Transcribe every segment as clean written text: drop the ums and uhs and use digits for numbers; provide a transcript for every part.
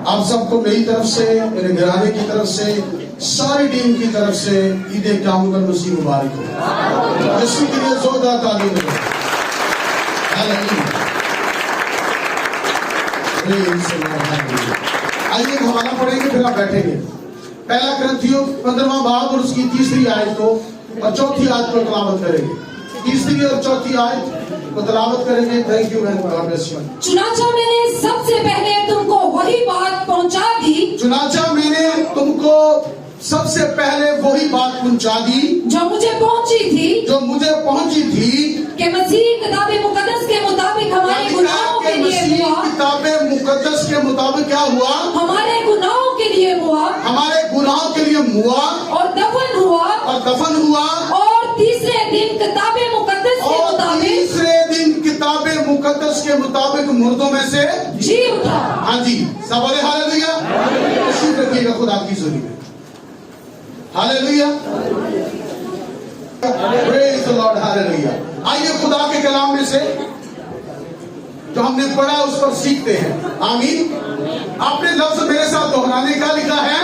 आप सबको मेरी तरफ से, मेरे घराने की तरफ से, सारी टीम की तरफ से ईद क़यामत मसीह मुबारक हो। यीशु के लिए जोरदार तालीम दो। आइए हवाला पढ़ेंगे, फिर आप बैठेंगे। पहला कुरिन्थियों 15वां बाब और उसकी 3री आयत को और 4थी आयत को तलावत करेंगे। 3री और 4थी आयत को तलावत करेंगे। Thank you God bless you. चुनाचा मैंने सबसे पहले तुमको वही बात पहुंचा दी। चुनाचा मैंने तुमको सबसे पहले वही बात पहुंचा दी जो मुझे पहुंची थी कि मसीह किताबे मुकद्दस के मुताबिक हमारे गुनाहों के लिए हुआ। किताबे मुकद्दस के मुताबिक क्या हुआ? हमारे गुनाहों के लिए हुआ, हमारे गुनाहों के लिए हुआ और दफन हुआ, और तीसरे दिन किताबे मुकद्दस के मुताबिक मुर्दों में से जी उठा। हाँ जी, सब बोले हालेलुया। तशरीफ रखिएगा खुदा की ज़ोरी में। Hallelujah, praise the Lord, hallelujah. आइए खुदा के कलाम में से जो हमने पढ़ा उस पर सीखते हैं। आमीन। आपने लफ्ज मेरे साथ दोहराने का लिखा है,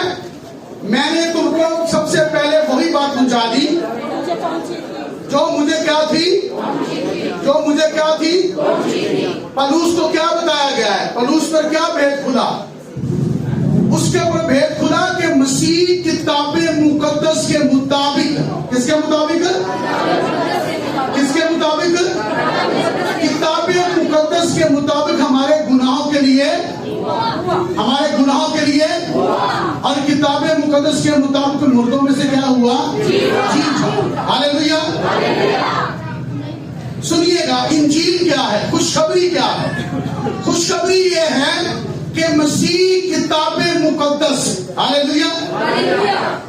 मैंने तुमको सबसे पहले वही बात पहुंचा दी जो मुझे क्या थी। पलूस को क्या बताया गया है? पलूस पर क्या भेद खुला? उसके ऊपर भेद खुला कि मसीह किताबे मुकद्दस के मुताबिक, किसके मुताबिक? किताबे मुकद्दस के मुताबिक हमारे गुनाहों के लिए और किताबे मुकद्दस के मुताबिक मुर्दों में से क्या हुआ? हालेलुया। सुनिएगा, इंजील क्या है? खुशखबरी क्या है? खुशखबरी ये है कि मसीह किताबे मुकद्दस, हालेलुया,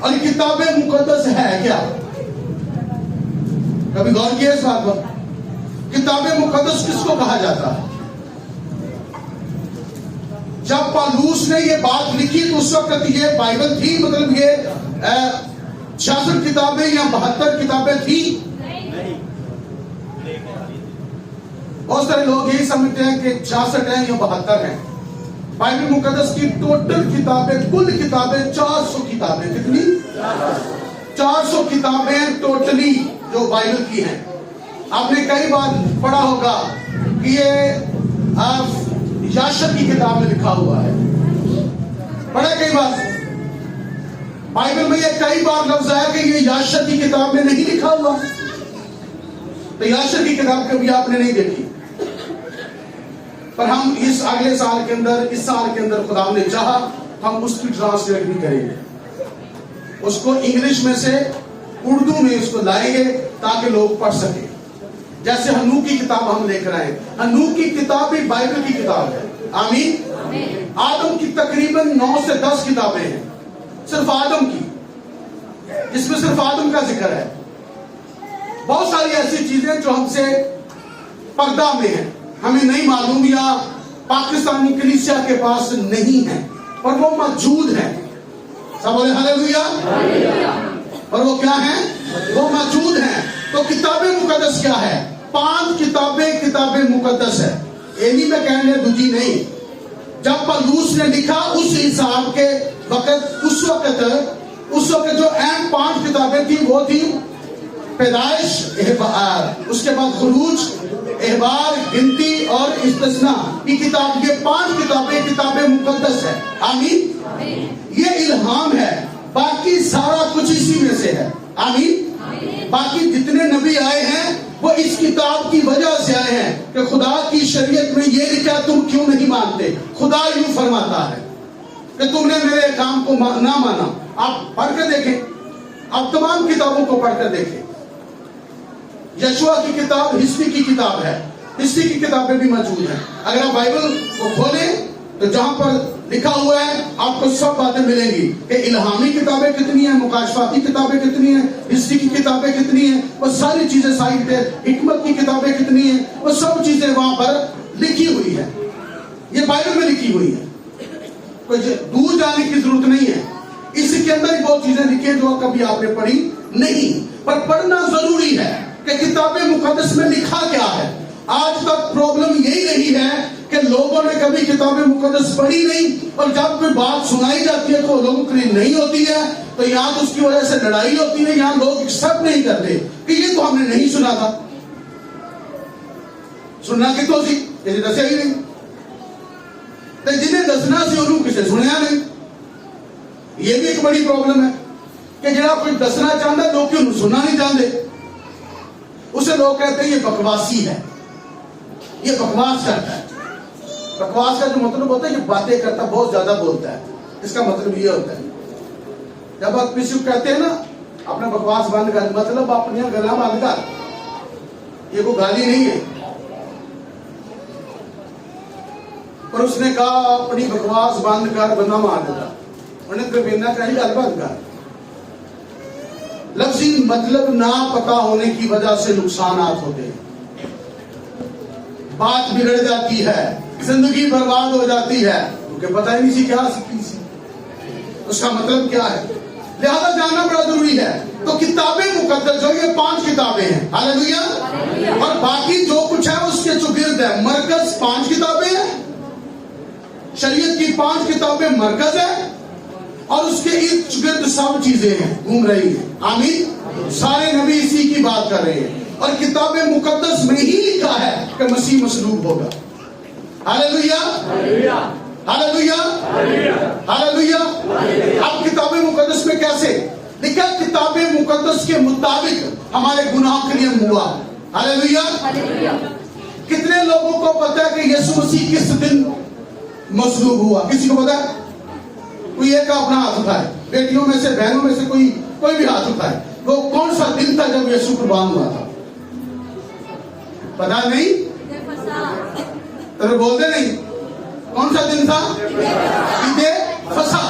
और किताबे मुकद्दस है क्या? कभी गौर किया इस बात पर? किताबे मुकद्दस किसको कहा जाता है? जब पौलुस ने ये बात लिखी तो उस वक्त ये बाइबल थी, मतलब ये 66 किताबें या 72 किताबें थी। बहुत सारे लोग यही समझते हैं कि 66 है या 72 है। बाइबल मुकद्दस की टोटल किताबें, कुल किताबें 400 किताबें। कितनी? 400 किताबें टोटली जो बाइबल की हैं। आपने कई बार पढ़ा होगा कि ये याशर की किताब में लिखा हुआ है। पढ़ा कई बार बाइबल में ये कई बार लफ्ज आया कि ये याशर की किताब में नहीं लिखा हुआ। तो याशर की किताब कभी आपने नहीं देखी, पर हम इस अगले साल के अंदर, इस साल के अंदर खुदा ने चाहा हम उसकी ट्रांसलेट भी करेंगे। उसको इंग्लिश में से उर्दू में उसको लाएंगे ताकि लोग पढ़ सके। जैसे हन्नू की किताब हम लेकर आए। हन्नू की किताब भी बाइबल की किताब है। आमीन। आदम की तकरीबन 9 से 10 किताबें हैं, सिर्फ आदम की, जिसमें सिर्फ आदम का जिक्र है। बहुत सारी ऐसी चीजें जो हमसे पर्दा में है, हमें नहीं मालूम या पाकिस्तानी कलीसिया के पास नहीं है, पर वो मौजूद है। सब बोले हालेलुया। और वो क्या है? वो मौजूद है। तो किताबे मुकद्दस क्या है? 5 किताबे मुकद्दस है। एनी में कहने दूजी नहीं। जब पौलुस ने लिखा उस हिसाब के वक्त, उस वक्त जो अहम 5 किताबें थी वो थी पैदाइश, उसके बाद खुरूज, एहबार, गिनती और इस्तिस्ना की किताब। ये 5 किताबें मुकद्दस है। आमीन। ये इल्हाम है, बाकी सारा कुछ इसी में से है। आमीन। बाकी जितने नबी आए हैं वो इस किताब की वजह से आए हैं कि खुदा की शरीयत में ये लिखा, तुम क्यों नहीं मानते? खुदा यूं फरमाता है कि तुमने मेरे काम को ना माना। आप पढ़ कर देखें, आप तमाम किताबों को पढ़कर देखें। यशुआ की किताब हिस्ट्री की किताब है, हिस्ट्री की किताबें भी मौजूद हैं। अगर आप बाइबल को खोलें तो जहां पर लिखा हुआ है आपको सब बातें मिलेंगी कि इल्हामी किताबें कितनी हैं, मुकाशफाती किताबें कितनी हैं, हिस्ट्री की किताबें कितनी हैं, वो सारी चीजें, साहित्य, हिकमत की किताबें कितनी हैं, वो सब चीजें वहां पर लिखी हुई है। ये बाइबल में लिखी हुई है, कोई दूर जाने की जरूरत नहीं है। इसके अंदर ही बहुत चीजें लिखी हैं जो कभी आपने पढ़ी नहीं, पर पढ़ना जरूरी है कि किताबे मुकद्दस में लिखा क्या है। आज तक प्रॉब्लम यही रही है कि लोगों ने कभी किताबें मुकद्दस पढ़ी नहीं, और जब कोई बात सुनाई जाती है तो लोगों के लिए नहीं होती है, तो यहाँ तो उसकी वजह से लड़ाई होती है। यहाँ लोग एक्सेप्ट नहीं करते कि ये तो हमने नहीं सुना था। सुनना कितों सी, किसी दसिया ही नहीं, तो जिन्हें दसना सी उन्होंने किसी सुनिया नहीं। ये भी एक बड़ी प्रॉब्लम है कि जरा कोई दसना चाहता है, लोग क्यों सुनना नहीं चाहते। उसे लोग कहते हैं ये बकवासी है, ये बकवास करता है। बकवास का जो मतलब होता है कि बातें करता, बहुत ज्यादा बोलता है, इसका मतलब ये होता है। जब आप किसी को कहते हैं ना अपना बकवास बंद कर, मतलब अपनी गला बंद कर, ये कोई गाली नहीं है। पर उसने कहा अपनी बकवास बंद कर, बंदा मार देता। उन्हें प्रवीणा कही गल बंद कर। लफ्जी मतलब ना पता होने की वजह से नुकसानात होते हैं, बात बिगड़ जाती है, जिंदगी बर्बाद हो जाती है, क्योंकि पता ही नहीं सी क्या सीखी सी, उसका मतलब क्या है। लिहाजा जानना बड़ा जरूरी है। तो किताबें मुकद्दस जो ये 5 किताबें हैं, हालेलुया, और बाकी जो कुछ है उसके चुगिर्द है। मरकज 5 किताबें हैं, शरीयत की 5 किताबें मरकज है, और उसके इर्द गिर्द सब चीजें हैं, घूम रही है। आमीन। सारे नबी इसी की बात कर रहे हैं, और किताबें मुकद्दस में ही लिखा है कि मसीह मसलूब होगा। Hallelujah, hallelujah, hallelujah. अब किताबें मुकद्दस में कैसे लिखा? किताबें मुकद्दस के मुताबिक हमारे गुनाह के लिए हुआ। हालेलुया। कितने लोगों को पता है कि यीशु मसीह किस दिन मसलूब हुआ? किसी को पता है? कोई एक अपना हाथ उठाए, बेटियों में से, बहनों में से कोई भी हाथ उठाए। वो कौन सा दिन था जब यीशु कुर्बान हुआ था? पता नहीं? तो बोलते नहीं। कौन सा दिन था? ईदे फसा।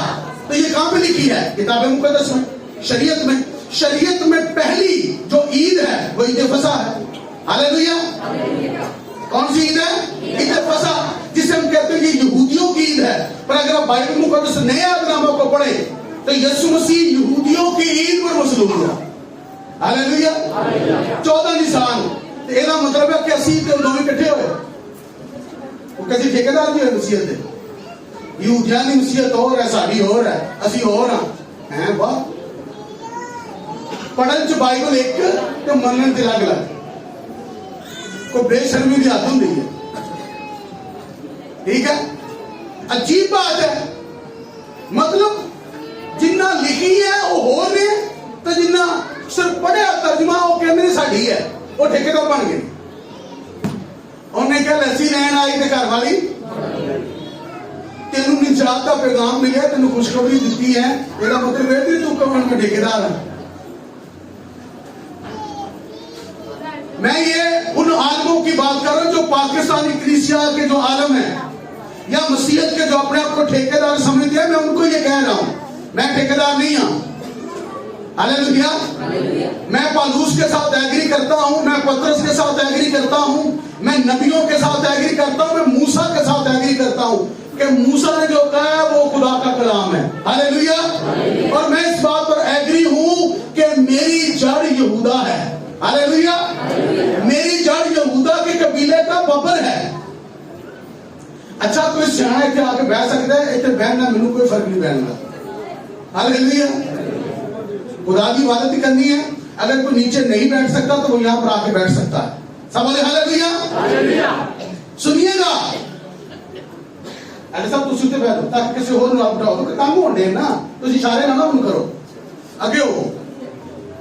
तो ये कहां पे लिखी है? किताबें मुकद्दस में, शरीयत में। शरीयत में पहली जो ईद है वो ईदे फसा है। हालेलुया। कौन सी ईद है? ईद फसा, जिसे हम कहते हैं ये यहूदियों की ईद है। पर अगर आप बाइबल मुकद्दस नए आदनामा को पढ़े तो यीशु मसीह यहूदियों की ईद पर मसलूब हुआ। हालेलुया। 14 निशान। तो ਇਹਦਾ मतलब है कि ਅਸੀਂ ਤੇ ਦੋਵੇਂ ਇਕੱਠੇ ਹੋਏ। ਉਹ ਕਿਸੇ ਠੇਕੇਦਾਰ ਦੀ ਮਸੀਹਤ ਦੇ, ਯਹੂਦੀਆਂ ਦੀ ਮਸੀਹਤ ਹੋਰ ਹੈ, ਸਾਡੀ ਹੋਰ ਹੈ, ਅਸੀਂ ਹੋਰ ਹਾਂ। ਹੈ ਵਾਹ। ਪੜਨ ਚ ਬਾਈਬਲ ਇੱਕ ਤੇ ਮੰਨਣ ਚ ਅਲੱਗ-ਅਲੱਗ। को बेशर्मी की हद होती है। ठीक है, अजीब बात है। मतलब जिन्ना लिखी है वो हो रहे, तो जिन्ना सिर्फ पढ़िया तर्जमा वो कहते साड़ी है, वो ठेकेदार बन गए। उन्हें क्या लस्सी लैन आई ते घर वाली तेन निजात का पैगाम मिले, तेन खुशखबरी दी है, इसका मतलब है तू कौन में ठेकेदार है। मैं ये उन आलमों की बात कर रहा हूं जो पाकिस्तानी कलीसिया के जो आलम है या मसीहत के जो अपने आप को ठेकेदार समझते हैं, मैं उनको ये कह रहा हूं, मैं ठेकेदार नहीं हूं। हालेलुया। मैं पौलुस के साथ एग्री करता हूं, मैं पतरस के साथ एग्री करता हूं, मैं नबियों के साथ एग्री करता हूं, मैं मूसा के साथ एग्री करता हूं कि मूसा ने जो कहा है वो खुदा का कलाम है। हालेलुया। और मैं इस बात पर एग्री हूं कि मेरी जड़ यहूदा है। हालेलुया। मेरी जड़ यहूदा के कबीले का बबर है। अच्छा, कोई सियाना इतने आके बैठ सकता है? इतने बहना मैनू कोई फर्क नहीं पैंदा। हालेलुया। खुदा की इबादत करनी है, अगर कोई नीचे नहीं बैठ सकता तो वो यहां पर आके बैठ सकता है। सब बोले हालेलुया। सुनिएगा, अरे सब तुम बैठो ताकि किसी और ना बिठाओ, तो काम होने ना, तो इशारे ना करो, आगे हो।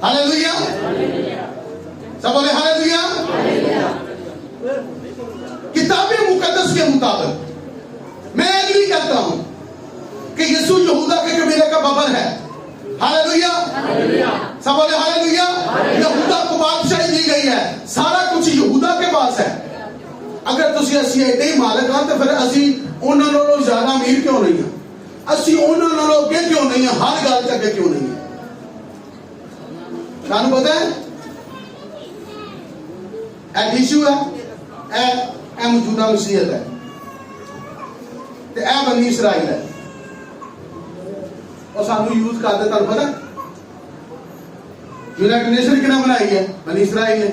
हालेलुया। सब बोले हालेलुया। किताबें मुकद्दस के मुताबिक मैं एग्री करता हूं कि यीशु यहूदा के कबीले का बबर है। हालेलुया। सब बोले हालेलुया। यहूदा को बादशाही दी गई है, सारा कुछ यहूदा के पास है। अगर तुसी असी एडे ही मालिक हां तो फिर असी उन्हां नालों ज्यादा अमीर क्यों नहीं है? असी उन्हां नालों अगे क्यों नहीं है? हर गल च अगे क्यों नहीं है? सानू पता है इशू है, ए मौजूदा मसीहत है, ते ए बनी इसराइल है, और सानू यूज करते। तुहानू पता यूनाइटेड नेशन किन्हें बनाई है? बनी इसराइल ने।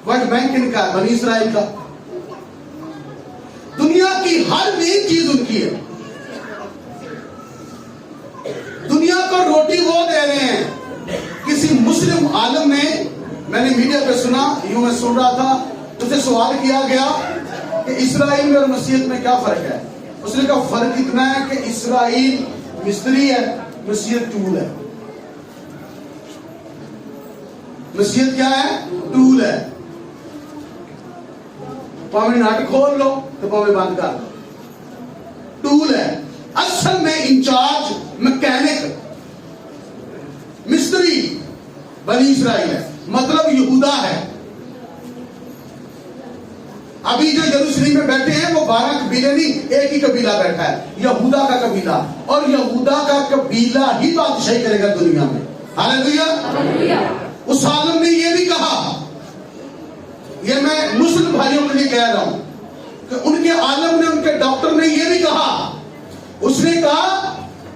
वर्ल्ड बैंक किनका? बनी इसराइल का। बाकी हर मेन चीज उनकी है। दुनिया को रोटी वो दे रहे हैं। किसी मुस्लिम आलम ने, मैंने मीडिया पे सुना, यूं मैं सुन रहा था, उससे सवाल किया गया कि इस्राइल में और मसीहत में क्या फर्क है। उसने कहा फर्क इतना है कि इस्राइल मिस्त्री है, मसीहत टूल है। मसीहत क्या है? टूल है। पावे नाटक खोल लो तो पावे बंद कर लो, टूल है। असल में इंचार्ज, मैकेनिक, मिस्त्री बनी इस्राइल है, मतलब यहूदा है। अभी जो यरूशलेम में बैठे हैं वो 12 कबीले नहीं, एक ही कबीला बैठा है, यहूदा का कबीला। और यहूदा का कबीला ही बादशाही करेगा दुनिया में। हालेलुया। उस आलम ने ये भी कहा, ये मैं मुस्लिम भाइयों के लिए कह रहा हूं कि उनके आलम ने, उनके डॉक्टर ने ये भी कहा, उसने कहा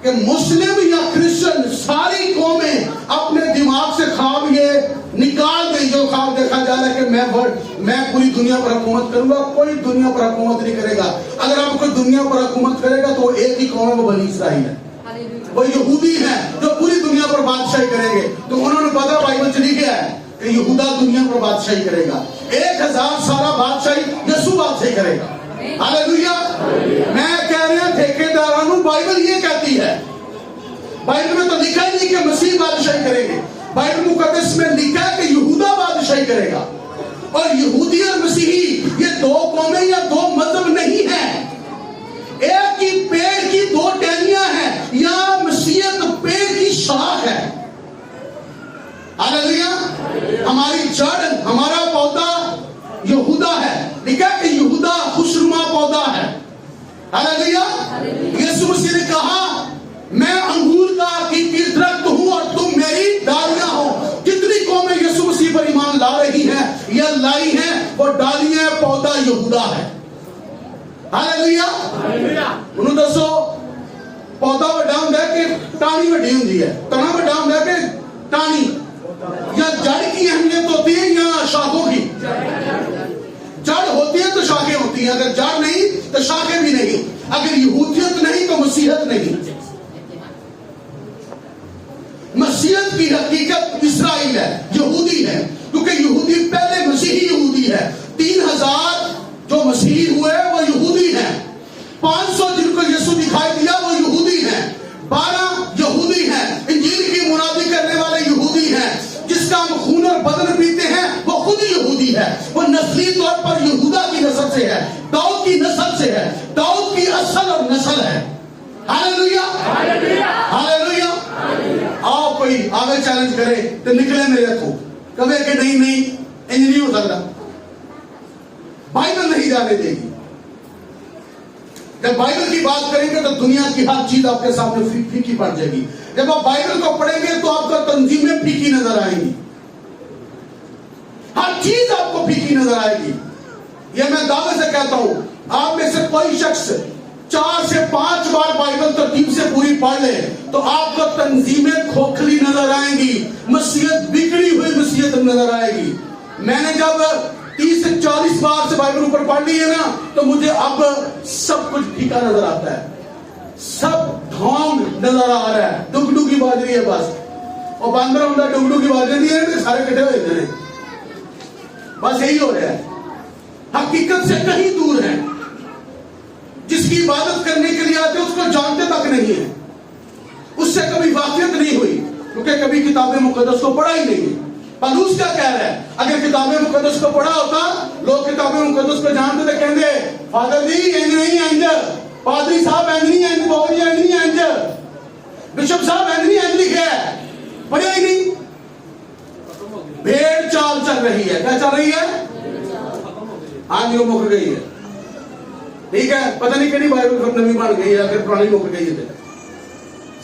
कि मुस्लिम या क्रिश्चियन सारी कौमें अपने दिमाग से ख्वाब ये निकाल दें, जो ख्वाब देखा जा रहा है कि मैं पूरी दुनिया पर हुकूमत करूंगा। कोई दुनिया पर हुकूमत नहीं करेगा। अगर आप कोई दुनिया पर हुकूमत करेगा तो एक ही कौम है, वो बनी इस्राइल है, वो यहूदी है जो पूरी दुनिया पर बादशाही करेंगे। तो उन्होंने पता, बाइबल चली गया है कि यहूदा दुनिया पर बादशाही करेगा। 1000 साल बादशाही यीशु बादशाही करेगा। हालेलुया। मैं कह रहा हूं ठेकेदारों, बाइबल ये कहती है, बाइबल में तो लिखा ही नहीं कि मसीह बादशाही करेंगे। बाइबल मुकद्दस में लिखा है कि यहूदा बादशाही करेगा। और यहूदी और मसीही ये दो कौमें या दो मजहब नहीं है, एक ही पेड़ की दो टहनियां हैं, या मसीहत पेड़ की शाख है। हालेलुया। हमारी जड़, हमारा पौधा यहूदा है। लिखा कि यहूदा खुशनुमा पौधा है। हालेलुया। यीशु मसीह ने कहा, मैं अंगूर का हकीकी दरख्त हूं और तुम मेरी डालियां हो। कितनी कौमें यीशु मसीह पर ईमान ला रही हैं या लाई हैं, वो डालियां, पौधा यहूदा है। हालेलुया। उन्होंने दसो पौधा वड्डा हुंदा है कि टाणी वड्डी हुंदी है? तना वड्डा हुंदा है कि टाणी? या जड़ की अहमियत होती है या शाखों की? जड़ होती है तो शाखें होती हैं, अगर जड़ नहीं तो शाखें भी नहीं। अगर यहूदियत नहीं तो मसीहत नहीं। मसीहत की हकीकत इस्राइल है, यहूदी है, क्योंकि यहूदी पहले मसीही यहूदी है। 3000 जो मसीही हुए वो यहूदी हैं। 500 जिनको यीशु दिखाई दिया वो यहूदी हैं। 12 यहूदी हैं। इंजील की मुनादी करने वाले यहूदी हैं। जिसका हम खून और बदन पीते हैं वो खुद यहूदी है। वो नस्ली तौर पर यहूदा की नस्ल से है, दाऊद की नस्ल से है, दाऊद की असल और नस्ल है। हालेलुया। हालेलुया। आओ कोई आगे चैलेंज करे तो निकले मेरे को, कहे कि नहीं इंज नहीं हो सकता, बाइबल नहीं जाने देगी। जब बाइबल की बात करेंगे तो दुनिया की हर चीज आपके सामने फीकी पड़ जाएगी। जब आप बाइबल को पढ़ेंगे तो आपको तंजीमें फीकी नजर आएंगी, हर चीज आपको फीकी नजर आएगी। यह मैं दावे से कहता हूं, आप में से कोई शख्स 4 से 5 बार बाइबल तरतीब से पूरी पढ़ ले तो आपको तंजीमें खोखली नजर आएंगी, मसीहत बिगड़ी हुई मसीहत नजर आएगी। मैंने जब 30 से 40 बार से बाइबल ऊपर पढ़ ली है ना, तो मुझे अब सब कुछ फीका नजर आता है, सब ढोंग नजर आ रहा है, डुगडुगी बाज रही है बस। और बांद्रा होता डुगडुगी बाज रही है, सारे कटे हुए हैं, बस यही हो रहा है। हकीकत से कहीं दूर है। जिसकी इबादत करने के लिए आते उसको जानते तक नहीं है, उससे कभी वाकियत नहीं हुई, क्योंकि कभी किताबें मुकद्दस को पढ़ा ही नहीं है। पौलुस क्या कह रहा है? अगर किताबें मुकद्दस को पढ़ा होता, लोग किताबें मुकद्दस को जानते तो कहते फादर जी इंज नहीं इंज, पादरी साहब इंज नहीं इंज, बाबा जी इंज नहीं इंज, बिशप साहब इंज नहीं इंज लिखे है, पढ़ा ही नहीं। भेड़ चाल चल रही है। क्या चल रही है? आज वो मुक गई है। ठीक है, पता नहीं कहीं बाइबल फिर नवी बन गई है, अगर पुरानी मुक गई है।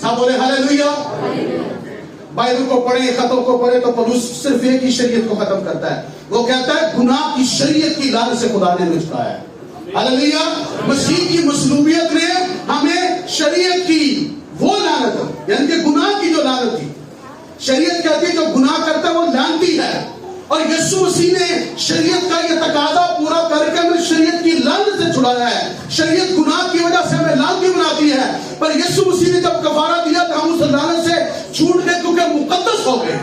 सब बोले हालेलुया। बाइबल को पढ़े, खतों को पढ़े तो पौलुस सिर्फ एक ही शरीयत को खत्म करता है। वो कहता है गुनाह की शरीयत की लानत से खुदा ने मुझे है। हालेलुया। मसीह की मसलूबियत ने हमें शरीयत की वो लानत, यानी कि गुनाह की जो लानत थी, शरीयत कहती है जो गुनाह करता है वो लानती है, और यीशु मसीह ने शरीयत का ये तकाजा पूरा करके हमें शरीयत की लानत से छुड़ाया है। शरीयत गुनाह की वजह से हमें लानती बनाती है, पर यीशु मसीह ने जब कफारा दिया तो हम उस लानत से छूट गए, क्योंकि मुकद्दस हो गए।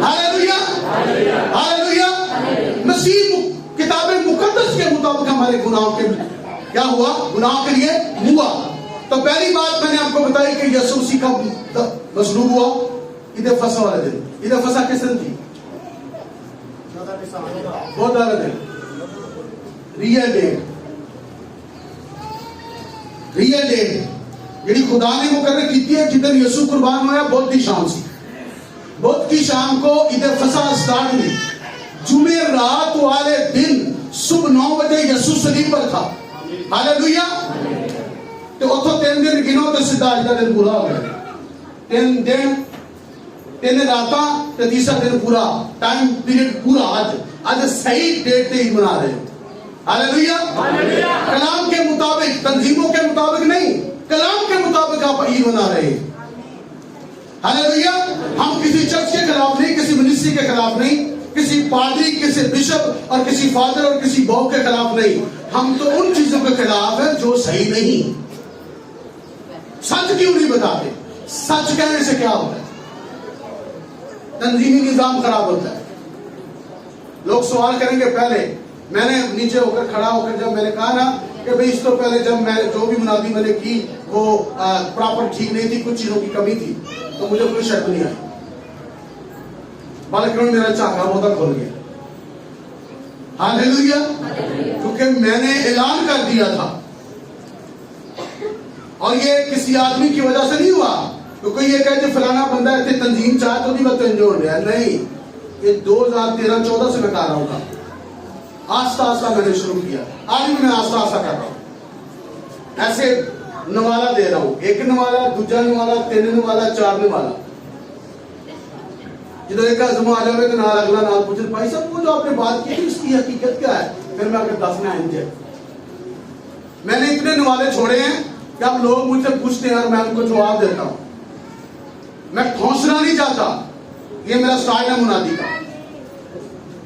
Hallelujah, hallelujah. मसीह किताब मुकद्दस के मुताबिक हमारे गुनाहों के क्या हुआ, गुनाह के लिए हुआ। तो पहली बात मैंने आपको बताई कि यीशु मसीह का मसलूब हुआ ईद फसह वाले दिन। ईद फसह किस दिन थी? बहुत ज्यादा दिन, रियल डेट, रियल डेट जी खुदा ने मुकर्रर की है जिधर यीशु कुर्बान होया। बुध की शाम सी, बुध की शाम को ईद फसह स्टार्ट हुई। जुमे रात वाले दिन सुबह 9 बजे यीशु सलीब पर था। हालेलुया। तो उतो 3 दिन गिनो तो सीधा आज का दिन पूरा हो गया। 3 दिन 3 रातां ते तीसरा दिन पूरा, टाइम पीरियड पूरा। आज सही डेट पे ईद मना रहे हो। हालेलुया, कलाम के मुताबिक, तंजीमों के मुताबिक नहीं, कलाम के मुताबिक आप ईद मना रहे हैं। हालेलुया। हम किसी चर्च के खिलाफ नहीं, किसी मिनिस्ट्री के खिलाफ नहीं, किसी पादरी, किसी बिशप और किसी फादर और किसी बहू के खिलाफ नहीं। हम तो उन चीजों के खिलाफ है जो सही नहीं। सच क्यों नहीं बताते? सच कहने से क्या होता है? तंजीमी निजाम खराब होता है। लोग सवाल करेंगे। पहले मैंने नीचे होकर खड़ा होकर जब मैंने कहा ना कि भाई इसको पहले जब मैं जो भी मुनादी मैंने की वो प्रॉपर ठीक नहीं थी, कुछ चीजों की कमी थी, तो मुझे कोई शक नहीं आई, बल्कि मेरा चाका बहुत खोल गया। हालेलुया, क्योंकि मैंने ऐलान कर दिया था। और ये किसी आदमी की वजह से नहीं हुआ, तो कोई ये कहे कि फलाना बंदा इतने तंजीम चाह तो नहीं मैं तंजोड़ रहा। नहीं, ये 2013-14 से मैं कर रहा हूँ। आस्ता आस्ता मैंने शुरू किया। आज भी मैं आस्ता आस्ता कर रहा हूँ। ऐसे नवाला दे रहा हूँ, एक नवाला, दूसरा नवाला, 3 नवाला, 4 नवाला। जो एक आजमा आ जाए तो नाल अगला नाल पूछे भाई साहब वो जो आपने बात की थी उसकी हकीकत क्या है? फिर मैं आपको दसना है। मैंने इतने नवाले छोड़े हैं कि अब लोग मुझसे पूछते हैं और मैं उनको जवाब देता हूं। मैं ठोंसना नहीं चाहता, ये मेरा स्टाइल है मुनादी का।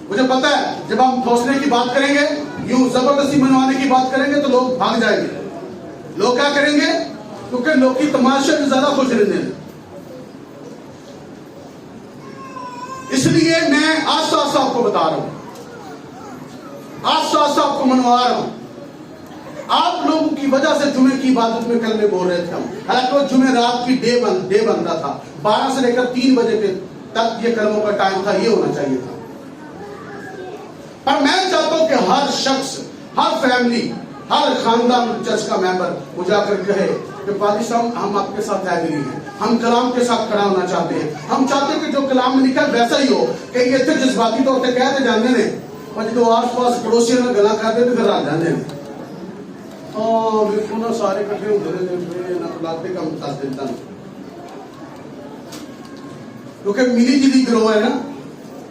मुझे पता है जब हम ठोंसने की बात करेंगे, यूं जबरदस्ती मनवाने की बात करेंगे तो लोग भाग जाएंगे। लोग क्या करेंगे? क्योंकि लोग की तमाशे में ज्यादा खुश रहते हैं। इसलिए मैं आस्ता आस्ता आपको बता रहा हूं, आस्ता आस्ता आपको मनवा रहा हूं। आप लोगों की वजह से जुमे की इबादत में कल में बोल रहे थे हम, हालांकि वो जुमे रात की डे बनता था। 12 से लेकर 3 बजे तक ये कर्मों का टाइम था, ये होना चाहिए था। पर मैं चाहता हूं कि हर शख्स, हर फैमिली, हर खानदान चर्च का मेंबर मुझे आकर कहे कि पादी साहब हम आपके साथ एग्री हैं, हम कलाम के साथ खड़ा होना चाहते हैं। हम चाहते हैं कि जो कलाम में लिखा है वैसा ही हो। कि ये थे जज्बाती तौर पर कहते जाने ने, पर जो आस पास पड़ोसियों में गला करते तो फिर आ जाने ने ना सारे इकट्ठे होते लागते कम कर देता। क्योंकि मिली जुली ग्रोह है ना,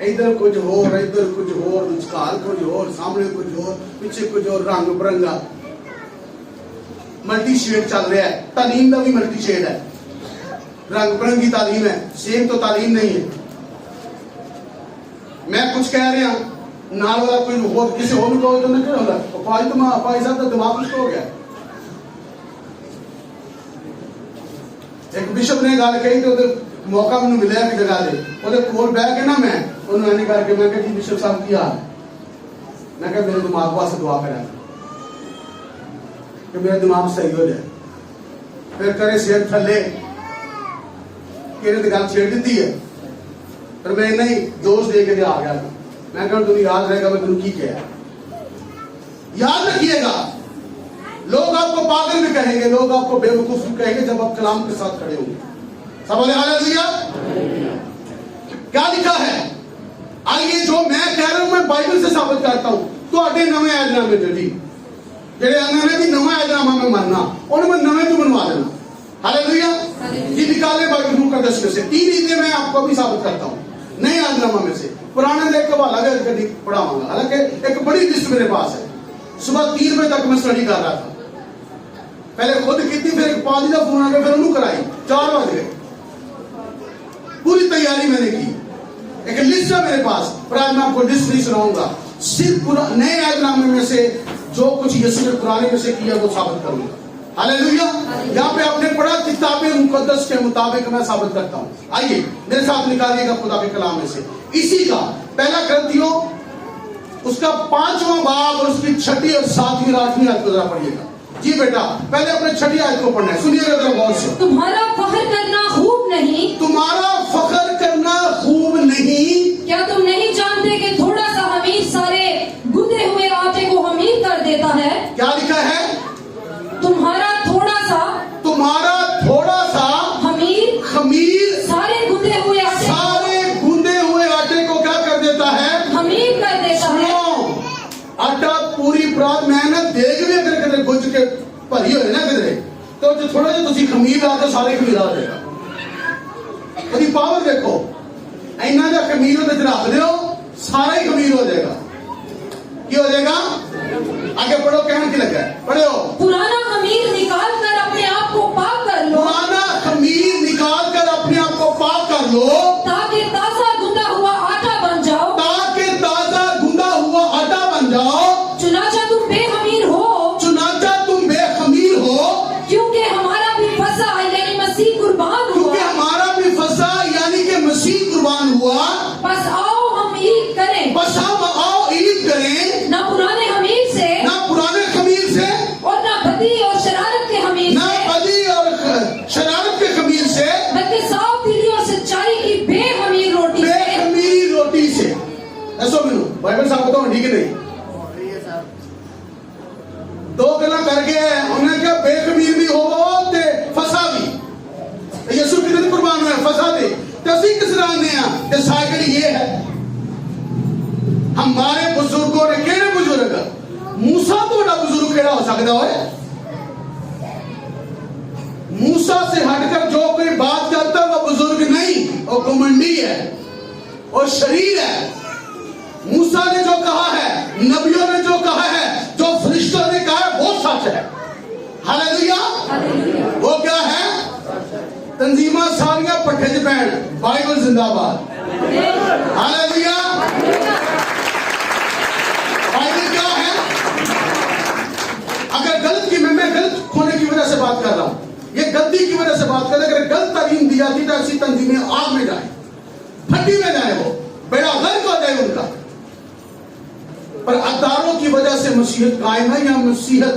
इधर कुछ और, इधर कुछ और, विचकार कुछ और, सामने कुछ और, पीछे कुछ और, रंग बिरंगा मल्टी शेड चल रहा है। तालीम का भी मल्टी शेड है, रंग बिरंगी तालीम है, सेम तो तालीम नहीं है। मैं कुछ कह रहा नाल वाला कोई और किसी और को तो नहीं होगा। भाई तो भाई साहब का दिमाग कुछ हो गया। एक बिशप ने गल कही तो मौका मैंने मिला कि जगह दे ਉਹਦੇ ਕੋਲ ਬਹਿ ਕੇ ਨਾ ਮੈਂ ਉਹਨੂੰ ਐਨੀ ਕਰਕੇ ਮੈਂ ਕਿਹਾ ਜੀ ਬਿਸ਼ਪ ਸਾਹਿਬ ਕੀ ਹਾਲ? मैं क्या मेरे दिमाग वास्ते दुआ करा कि मेरा दिमाग सही हो जाए। फिर करे सिर थले कि गल छेड़ दी है, पर मैं नहीं दोष दे के आ गया। मैं कहा तुम्हें याद रहेगा मैं तुम की कहा। याद रखिएगा, लोग आपको पागल भी कहेंगे, लोग आपको बेवकूफ भी कहेंगे जब आप कलाम के साथ खड़े होंगे। सब बोले हालेलुया। क्या लिखा है? आइए जो मैं कह रहा हूं मैं बाइबल से साबित करता हूं। तो नवे ऐलानामे जी जेडे आने भी नवा ऐलानामा में मानना और मैं नवे तो बनवा देना। हालेलुया। ये निकाले बाइबल मुकद्दस में से 3 रीतें मैं आपको भी साबित करता हूं नए ऐलानामा में से। पुराने देख के हवाला कभी पढ़ाऊंगा, हालांकि एक बड़ी लिस्ट मेरे पास है। सुबह 3 बजे तक मैं स्टडी कर रहा था, पहले खुद की थी, फिर एक पाजी का फोन आ गया, फिर उन्होंने कराई 4 बज गए। पूरी तैयारी मैंने की, एक लिस्ट है मेरे पास, पर आज मैं आपको लिस्ट नहीं सुनाऊंगा। सिर्फ नए ऐलानामे में से जो कुछ यीशु ने पुराने में से किया वो साबित करूंगा। हालेलुया। यहाँ पे आपने पढ़ा किताबे मुकद्दस के मुताबिक मैं साबित करता हूँ। आइए मेरे साथ निकालिएगा खुदा के कलाम में से इसी का पहला ग्रंथियों उसका 5वां बाब और उसकी 6ठी और 7वीं और 8वीं आयत को जरा पढ़िएगा। जी बेटा पहले अपने 6ठी आयत को पढ़ना है, सुनिएगा जरा गौर से। तुम्हारा फख्र करना खूब नहीं, तुम्हारा फख्र करना खूब नहीं, क्या तुम नहीं जानते कि थोड़ा सा खमीर सारे गुंदे हुए आटे को खमीर कर देता है। क्या लिखा है? तुम्हारा थोड़ा सा खमीर सारे गुंदे हुए आटे को क्या कर देता है? खमीर कर देता है। आटा पूरी प्रात मेहनत देख भी अगर किधरे गुज के भरी हो ना किधरे तो जो थोड़ा जो तुसी खमीर ला तो सारे खमीर आ जाएगा। ਉਹਦੀ पावर देखो ਇੰਨਾ ਜਿਹਾ खमीर ਉਹਦੇ ਚ ਰੱਖ ਦਿਓ सारा ही खमीर हो जाएगा। ਕੀ हो जाएगा? आगे पढ़ो, कहने की लगा है, पढ़ो। पुराना खमीर निकाल कर अपने आप को पाक कर लो, पुराना खमीर निकाल कर अपने आप को पाक कर लो, ताकि ताजा गुंदा हुआ आटा बन जाओ, ताकि ताजा गुंदा हुआ आटा बन जाओ। चुनाचा तुम बेखमीर हो, क्योंकि हमारा भी फसा यानी मसीह कुर्बान हुआ, बस आओ हम ईद करें, ना पुराने खमीर से और ना बदी और शरारत के खमीर से, बल्कि साफ दिली और सच्चाई की बेखमीर रोटी से। ऐसा मिलो बाइबल साहब बताओ ठीक है नहीं? दो गला करके उन्हें क्या बेखमीर भी हो ते फसा भी यीशु के दिन कुर्बान हुआ फसा दे तो ਅਸੀਂ किस राह ने आ ते साइकिल ये है। हमारे बुजुर्गों ने केड़े बुजुर्ग मूसा तो बड़ा बुजुर्ग केड़ा हो सकता है? मूसा से हटकर जो कोई बात करता वो बुजुर्ग नहीं, वो घमंडी है, वो शरीर है। मूसा ने जो कहा है, नबियों ने जो कहा है, जो फरिश्तों ने कहा है वो सच है। हालेलुया। वो क्या है? तंजीमा सारियां पट्ठे च पैण, बाइबल जिंदाबाद। हालेलुया। बाइबल क्या है? अगर गलत की मैं गलत होने की वजह से बात कर रहा हूं, ये गलती की वजह से बात कर रहा हूं। अगर गलत तालीम दी जाती तो ऐसी तंजीमें आग में जाए, भट्टी में जाए, वो बेड़ा गर्क हो जाए उनका। पर अदारों की वजह से मसीहत कायम है या मसीहत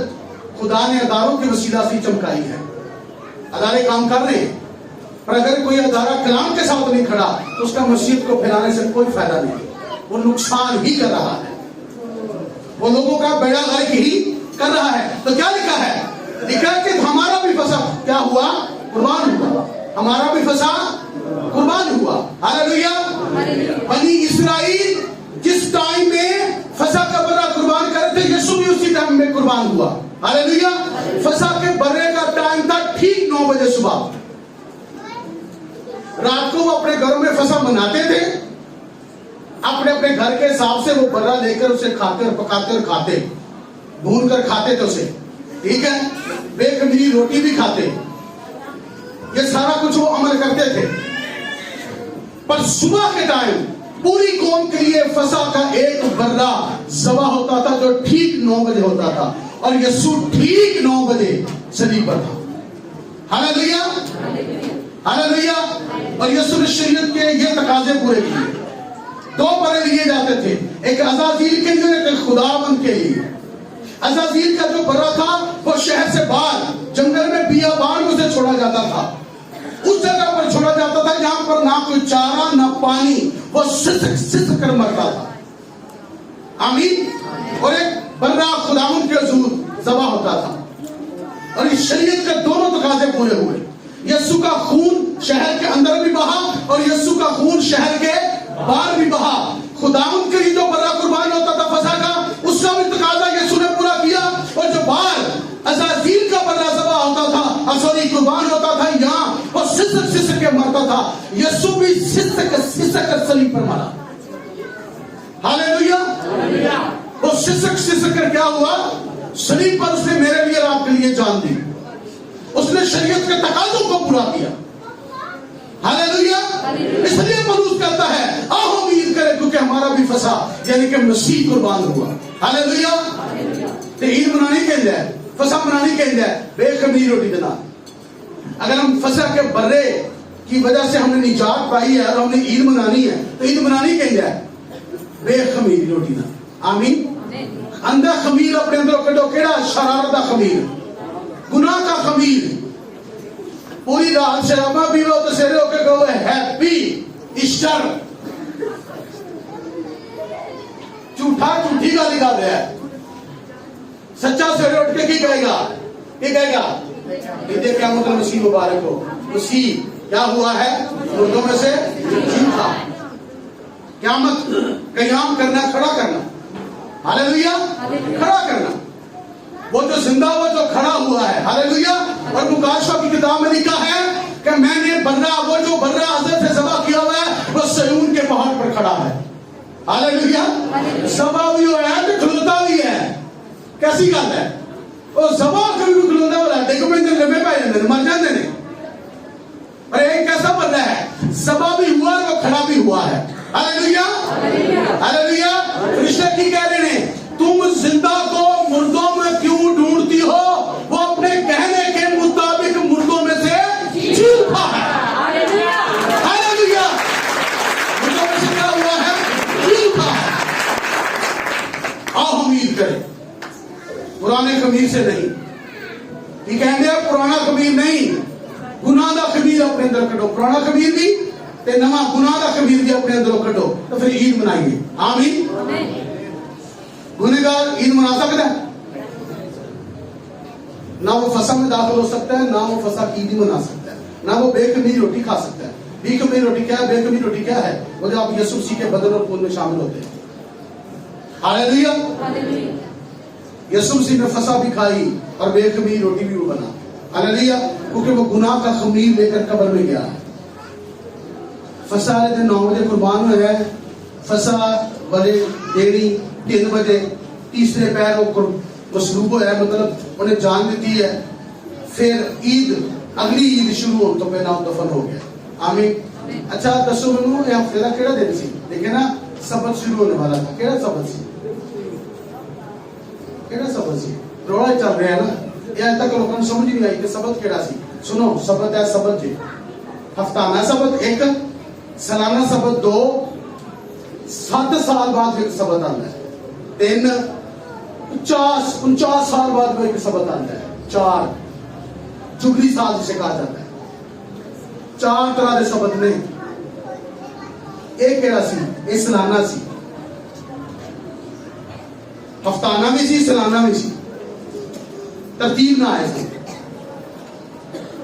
खुदा ने अदारों के वसीला से चमकाई है? अदारे काम कर रहे हैं, पर अगर कोई अदारा कलाम के साथ नहीं खड़ा तो उसका मसीहत को फैलाने से कोई फायदा नहीं, वो नुकसान ही कर रहा है, वो लोगों का बेड़ा गर्क ही कर रहा है। तो क्या लिखा है? लिखा है कि हमारा भी फसा क्या हुआ? कुर्बान हुआ। हमारा भी फसा कुर्बान हुआ। हालेलुया। बनी इस्राइल जिस टाइम में फसा का बर्रा कुर्बान करे थे, यीशु भी उसी टाइम में कुर्बान हुआ। हालेलुया। फसा के बर्रे का टाइम था ठीक 9 बजे सुबह। रात को वो अपने घरों में फसा मनाते थे, अपने अपने घर के हिसाब से वो बर्रा लेकर उसे खाते और पकाते और खाते, भून कर खाते थे उसे, ठीक है, बेखमीरी रोटी भी खाते, ये सारा कुछ वो अमल करते थे। पर सुबह के टाइम पूरी कौम के लिए फसा का एक बर्रा ज़बह होता था जो ठीक 9 बजे होता था, और यीशु ठीक 9 बजे सलीब पर था। हालेलुया। हालेलुया। और यीशु ने शरीयत के ये तकाजे पूरे किए। 2 बर्रे लिए जाते थे, एक अज़ाज़ील के लिए, एक खुदावंद के लिए। अज़ाज़ील का जो बर्रा था वो शहर से बाहर जंगल में बियाबान में उसे छोड़ा जाता था, उस जगह पर छोड़ा जाता था जहां पर ना कोई चारा ना पानी, वो सिसक कर मरता था। आमीन। और एक बर्रा खुदावंद के हुजूर ज़बह होता था। और इस शरीयत के दोनों तकाजे पूरे हुए। यीशु का खून शहर के अंदर भी बहा और यीशु का खून शहर के बाहर भी बहा। खुदावंद के लिए जो बर्रा कुर्बान होता था फसा का, उसका भी तकाजा यीशु ने पूरा किया। और जो बाहर अज़ाज़ील का बर्रा ज़बह होता था, सॉरी कुर्बान होता था, यहाँ वो सिसक के मरता था। यीशु भी सिसक सलीब पर मरा। हालेलुया। वो सिसक कर क्या हुआ? सलीब पर उसने मेरे लिए और आपके लिए जान दी। उसने शरीयत के तकाजों को पूरा किया। हालेलुया। इसलिए पौलुस कहता है आओ हम ईद करें, क्योंकि हमारा भी फसा यानी कि मसीह कुर्बान हुआ। हालेलुया। ਤੇ ईद मनानी कहता है, फसा मनानी कहता है बेखमीर रोटी देना। अगर हम फसा के बर्रे की वजह से हमने निजात पाई है और हमने ईद मनानी है तो ईद मनानी कहता है बेखमीर रोटी ना। आमीन। अंदर खमीर अपने अंदर कटो, केड़ा शरारत का खमीर, गुनाह का खमीर। पूरी रात शराबा पीवो तो सवेरे होके कहो हैप्पी ईस्टर। झूठा झूठी गाली निकाल रहा है, सच्चा सवेरे उठ के की कहेगा, ये कहेगा इधर क्या मतलब मसीह मुबारक हो। मसीह क्या हुआ है, मुर्दों में से जी उठा। क़यामत क़याम करना, खड़ा करना, हालेलुया, खड़ा करना। वो जो जिंदा हुआ जो खड़ा हुआ है, हालेलुया। और मुकाशवा की किताब में लिखा है कि मैंने बर्रा, वो जो बर्रा हज़रत से ज़बह किया हुआ है वो सयून के पहाड़ पर खड़ा है, हालेलुया। ज़बह भी हुआ है तो खलोता भी है। कैसी गल है, वो ज़बह कभी भी खलोता हो रहा है, देखो मैं लंबे पाए जाते मर जाते ने। और एक कैसा बर्रा है, ज़बह भी हुआ और वो खड़ा भी हुआ है, हालेलुया, हालेलुया। फरिश्ते की कह रहे हैं तुम जिंदा को मुर्दों में क्यों ढूंढती हो, वो अपने कहने के मुताबिक मुर्दों में से जी उठा है, हालेलुया। मुर्दों में से क्या हुआ है, जी उठा है। आओ हम ईद करें पुराने खमीर से नहीं। ये कहते हैं पुराना खमीर नहीं, गुनाह दा खमीर अपने अंदर कटो। पुराना खमीर भी ते नवा गुनाह दा खमीर भी अपने अंदर कटो तो फिर ईद मनाएंगे। आमीन। गुनहगार ईद मना सकता है ना, वो फसा में दाखिल हो सकता है ना, वो फसा की ईद मना सकता है ना, वो बेखमीर रोटी खा सकता है। बेखमीर रोटी क्या है, बेखमीर रोटी क्या है, वो जब आप यीशु मसीह के बदन और खून में शामिल होते हैं, हालेलुया। यीशु मसीह ने फसा भी खाई और बेखमीर रोटी भी वो बना, हालेलुया, क्योंकि वो गुनाह का खमीर लेकर कब्र में गया है। फसा वाले दिन 9 बजे कुर्बान हुआ है, फसा वाले डेढ़ी 3 बजे तीसरे पैर वो मसलूब होया, मतलब उन्हें जान दी है। फिर ईद, अगली ईद शुरू हो तो पहला दफन हो गया। आमीन। अच्छा दसो मैनू ये हफ्ते का केड़ा दिन सी, देखे ना सबत शुरू होने वाला था, केड़ा सबत सी, केड़ा सबत सी, रोड़ा चल रहा है ना, ये आज तक लोगों को समझ नहीं आई कि सबत केड़ा सी। सुनो, सबत है सबत जी, हफ्ताना सबत 1, सालाना सबत 2, 7 साल बाद एक सबत आता है, 3, 49 साल बाद एक सबत आता है, 4 जुबली साल जिसे कहा जाता है। 4 तरह के सबत ने, एक केड़ा सी, एक सालाना सी, हफ्ताना भी सी, सालाना भी सी, तरतीब ना आए थे।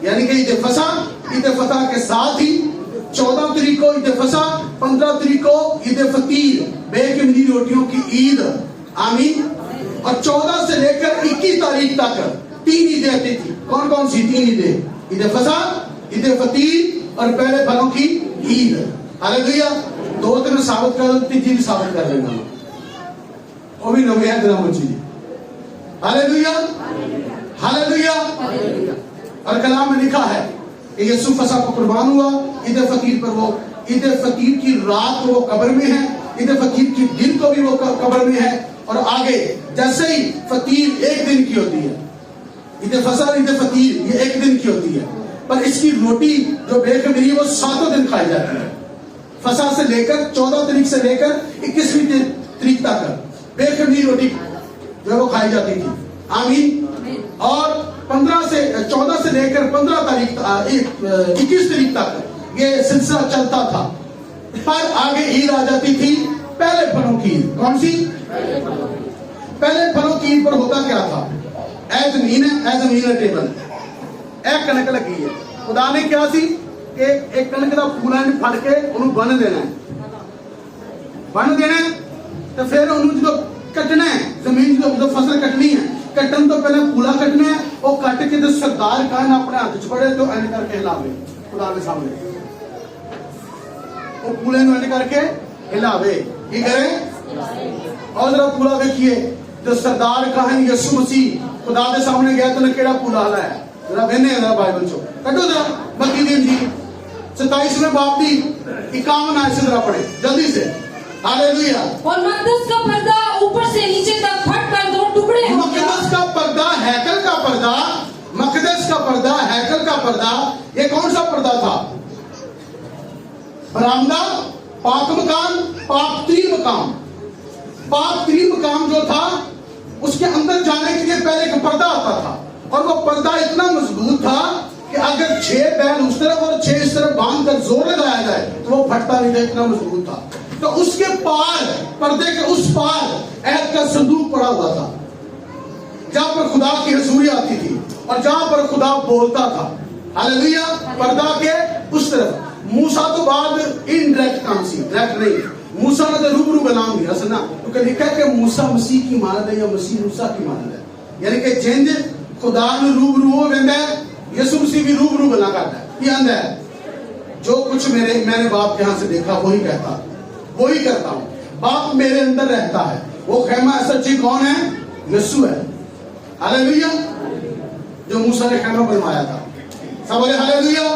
यानी कि ईद फसा के साथ ही 14 तारीख को ईद फसा, 15 तारीख को ईद फतीर, बेखमीरी रोटियों की ईद, आमीन। और 14 से लेकर 21 तारीख तक 3 ईदें आती थी। कौन कौन सी 3 ईदें, ईद फसा, ईद फतीर और पहले फलों की ईद, हालेलुया। 2 साबित कर, तीसरी भी साबित कर लेना, वो भी नवे दिन मुझे, हालेलुया, हालेलुया। और कलाम में लिखा है कि यीशु फसा को कुर्बान हुआ, ईद फतीर पर वो, ईद फतीर की रात को वो कब्र में है, ईद फतीर की दिन को भी वो कब्र में है। और आगे जैसे ही फतीर 1 दिन की होती है, ईद फसा ईद फतीर ये 1 दिन की होती है, पर इसकी रोटी जो बेखमीरी वो 7 दिन खाई जाती है। फसा से लेकर 14 तारीख से लेकर 21वीं तारीख तक बेखमीरी रोटी जो वो खाई जाती थी, आमीन। और 14 से लेकर 15 तारीख 21 तारीख तक ये सिलसिला चलता था। पर आगे ईद आ जाती थी पहले फलों की ईद। कौन सी? पहले फलों की ईद पर होता क्या था? ए जमीन है टेबल, ए कनक लगी है, खुदा ने क्या सी कि एक कनक का फूला फड़ के उन्होंने बन देना है, तो फिर उन्होंने जो कटना है, जमीन जो फसल कटनी है, कटन तो पहले फूला कटना है, वो कट के जो सरदार कान अपने हाथ च पड़े तो एंड करके हिलावे खुदा के सामने, वो फूले एंड करके हिलावे, की करे। और जरा पूरा देखिए, जो सरदार काहन यीशु मसीह खुदा के सामने गया तो ने केड़ा पूला हलाया, जरा वेने जरा बाइबल चो कटो जरा मत्ती दी इंजील 27वें बाब दी 51 आयत से जरा पढ़े जल्दी से, हालेलुया। और मकदस का पर्दा ऊपर से नीचे तक फट कर 2 टुकड़े हो गया। पर्दा, ये कौन सा पर्दा था? बरामदा, पाक मकान, पाक तीन मकाम। पाक तीन मकाम जो था उसके अंदर जाने के लिए पहले एक पर्दा आता था, और वो पर्दा इतना मजबूत था कि अगर 6 बैल उस तरफ और 6 इस तरफ बांध कर जोर लगाया जाए तो वो फटता नहीं था, इतना मजबूत था। तो उसके पार, पर्दे के उस पार ऐद का संदूक पड़ा हुआ था, जहां पर खुदा की हजूरी आती थी और जहां पर खुदा बोलता था। हालेलुया। पर्दा के उस तरफ मूसा तो बाद इनडायरेक्ट काम सी, डायरेक्ट नहीं। मूसा ने तो रूबरू गुलाम दिया सना, क्योंकि लिखा है कि मूसा मसीह की मानद है या मसीह मूसा की मानद है, यानी कि जिंज खुदा ने रूबरू हो वेंदा है, यीशु मसीह भी रूबरू बना करता है। ये आंदा है जो कुछ मैंने बाप के हाथ से देखा वही कहता, वही करता हूं। बाप मेरे अंदर रहता है। वो खैमा सच्ची कौन है? यीशु है। हालेलुया। जो मूसा ने खैमा बनवाया था। सब बोले हालेलुया।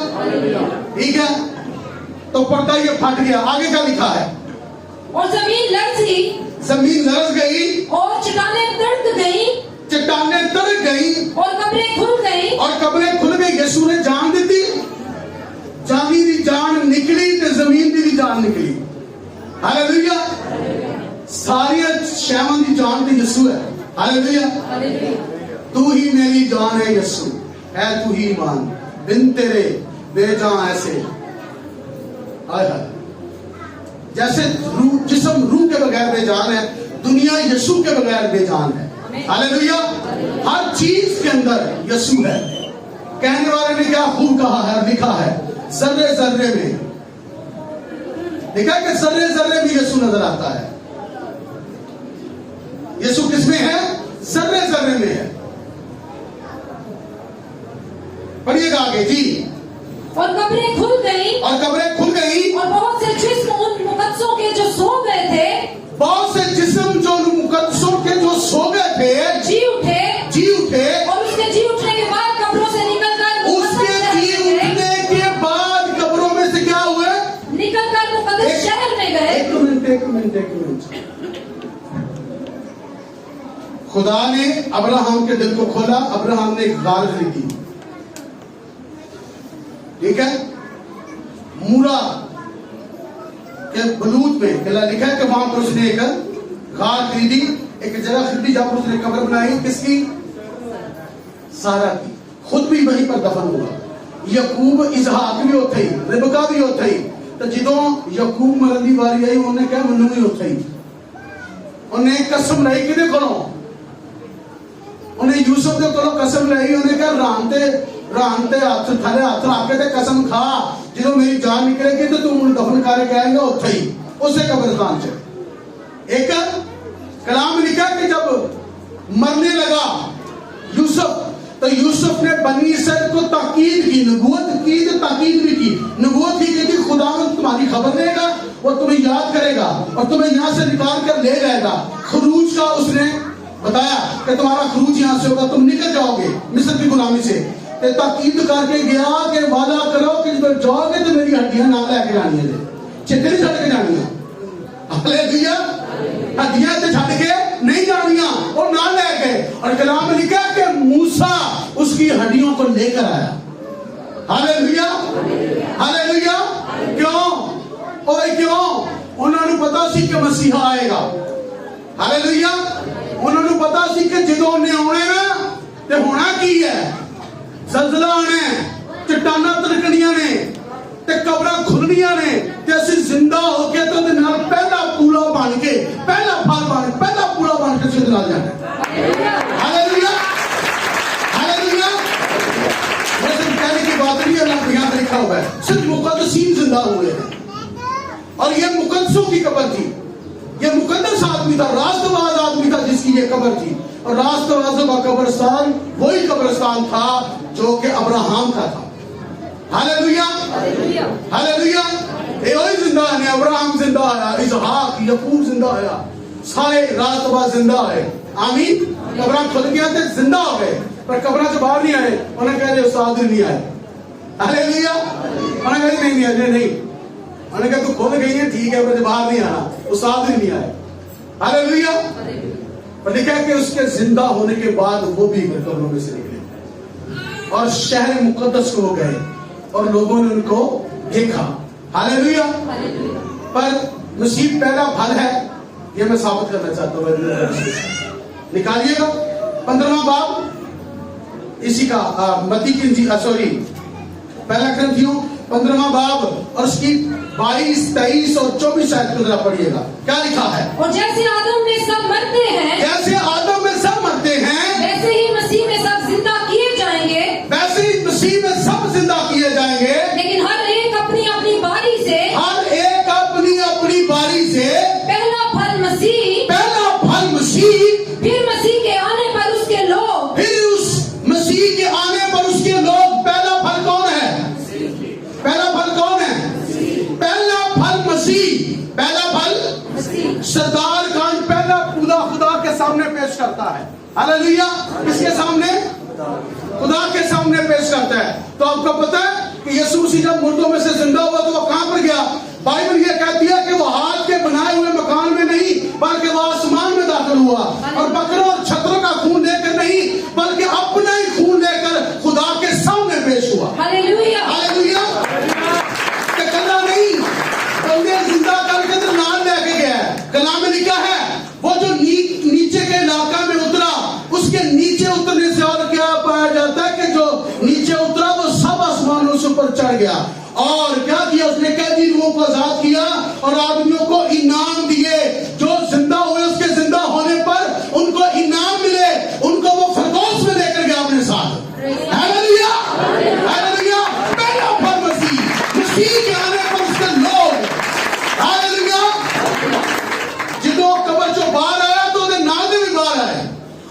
ठीक है, तो पर्दा ये फट गया। आगे क्या लिखा है? और जमीन लरज गई, जमीन लरज गई और चट्टानें तड़क गई, चट्टानें तड़क गई, और कब्रें खुल गई, और कब्रें खुल गई। यीशु ने जान दी थी, जानी दी जान निकली ते जमीन दी भी जान निकली। हालेलुया। सारी शैवां दी जान ते यीशु है। हालेलुया। तू ही मेरी जान है यीशु, है तू ही ईमान, बिन तेरे बेजान ऐसे। हाय हाय। जैसे रूह, जिस्म रूह के बगैर बेजान है, दुनिया यीशु के बगैर बेजान है। हालेलुया। हर चीज के अंदर यीशु है। कहने वाले ने क्या खूब कहा है, लिखा है जर्रे जर्रे में, लिखा है कि जर्रे जर्रे में यीशु नजर आता है। यीशु किसमें है? जर्रे जर्रे में है। पढ़िएगा आगे जी। और कब्रें खुल गई, और कब्रें खुल गई, और बहुत से जिस्म उन मुकद्दसों के जो सो गए थे, बहुत से जिस्म जो उन मुकद्दसों के जो सो गए थे जी उठे, जी उठे। और उसके जी उठने के बाद कब्रों से निकलकर उसके जी उठने के बाद कब्रों में से क्या हुए? निकलकर मुकद्दस शहर में गए। एक मिनट। खुदा ने अब्राहम के दिल को खोला। अब्राहम ने एक गारज ली थी, ठीक है, मूरा के बलूत में लिखा है कि वहां पर उसने एक गार खरीदी, एक जगह खरीदी जहां पर उसने कब्र बनाई। किसकी? सारा की। खुद भी वहीं पर दफन हुआ। यकूब इसहाक भी उथे ही, रिबका भी उथे ही। तो जिदों यकूब मरन दी वारी आई, उन्हें क्या मनु भी उथे ही। उन्हें कसम लाई किदे कोलों? उन्हें यूसुफ के कोलों कसम लाई। उन्हें क्या रानते हाथ थले हाथ रख के कसम खा, जो मेरी जान निकलेगी तो तुम दफन करके आएगा उथे ही, उसे कब्रिस्तान से। एक कलाम लिखा कि जब मरने लगा यूसुफ, तो यूसुफ ने बनी इसराइल को ताकीद की, नबूवत की, तो ताकीद भी की। नबूवत ही की खुदावंद तुम्हारी खबर लेगा, वो तुम्हें याद करेगा और तुम्हें यहाँ से निकाल कर ले जाएगा। खरूज का उसने बताया कि तुम्हारा खरूज यहाँ से होगा, तुम निकल जाओगे मिस्र की गुलामी से। ताकीद करके गया कि वादा करो कि जब जाओगे तो मेरी हड्डियां ना लेके जानी है, चित्तरी छड़ के जानी है। हालेलुया। हड्डियां तो छड़ के नहीं जानियां, और ना ले गए। और कलाम में लिखा कि मूसा उसकी हड्डियों को लेकर आया। हालेलुया। हालेलुया। क्यों? और क्यों? उन्होंने पता सी कि मसीहा आएगा। हालेलुया। उन्होंने पता सी कि जो ने आने ना ते होना की है, ज़लज़ला आने, चट्टाना तड़कनियां ने ते कब्रां खुलनियां ने, ते असीं जिंदा होके तो दे नाल पहला पूला बन के, पहला फल बन, पहला पूला बन के सिद्ध नाल जाना। हालेलुया। हालेलुया। वैसे कहने की बात नहीं है, अल्लाह यहाँ पे लिखा हुआ है सिर्फ मुकद्दसीन जिंदा हुए हैं। और ये मुकद्दसों की कब्र थी। ये मुकद्दस आदमी था, रास्तबाज आदमी था जिसकी ये कब्र थी। और रास्तबाजों का कब्रिस्तान वही कब्रिस्तान था जो कि अब्राहम का था। हालेलुया। हालेलुया। ये जिंदा है, अब्राहम जिंदा आया, इसहाक याकूब जिंदा आया, सारे रास्तबाज जिंदा आए। आमीन। कब्रां खुल गया थे, जिंदा हो गए, पर कब्रां से बाहर नहीं आए। उन्हें कह रहे उस्ताद नहीं आए। हालेलुया। उन्हें कहा नहीं आए, नहीं। उन्हें कहा तू खुल गई है, ठीक है, पर बाहर नहीं आना, उस्ताद नहीं आए। हालेलुया। पर लिखा है कि उसके जिंदा होने के बाद वो भी कब्रों में से निकले। और शहर मुकद्दस को वो गए और लोगों ने उनको देखा। हालेलुया। हालेलुया। पर मसीह पहला फल है, ये मैं साबित करना चाहता हूँ। निकालिएगा 15वां बाब इसी का मत्ती की सॉरी पहला ग्रंथियों 15वां बाब और उसकी 22, 23 और 24 आयत को जरा पढ़िएगा। क्या लिखा है? और जैसे आदम में सब मरते हैं, जैसे आदम में सब मरते हैं, वैसे ही मसीह में सब जिंदा किए जाएंगे। वैसे ही मसीह में सब जिंदा किए जाएंगे। लेकिन हर एक अपनी अपनी बारी से, हर एक अपनी अपनी बारी से। पहला फल मसीह, पहला फल मसीह, फिर मसीह के आने पर उसके लोग, फिर उस मसीह के आने पर उसके लोग। पहला फल कौन है? पहला फल कौन है? पहला फल मसीह। पहला फल सरदार कांड पहला खुदा के सामने पेश करता है। हालेलुया। किसके सामने? खुदा के सामने पेश करता है। तो आपको पता है कि यीशु मसीह जब मुर्दों में से जिंदा हुआ तो वो कहां पर गया? बाइबल ये कहती है कि वो हाथ के बनाए हुए मकान में नहीं बल्कि वो आसमान में दाखिल हुआ और बकरों और छतरों का खून लेकर नहीं बल्कि अपना ही खून लेकर खुदा के सामने पेश हुआ। हालेलुया। हालेलुया। कला नहीं बंदे जिंदा करके तो नाम लेके गया। कला में लिखा है वो जो नीचे के इलाका में उतरा, उसके नीचे उतरने से और क्या पाया जाता है कि जो नीचे उतरा वो सब आसमानों से ऊपर चढ़ गया। और क्या किया उसने? कैदी लोगों को आजाद किया और आदमियों को इनाम दिए। जो जिंदा हुए उसके जिंदा होने पर उनको इनाम मिले, उनको वो फिरदौस में लेकर गया अपने साथ। हालेलुया। हालेलुया। पहला फल मसीह, मसीह के आने पर उसके लोग। हालेलुया। जिनको कब्र जो बाहर आया तो उन्हें नादे भी बाहर आए।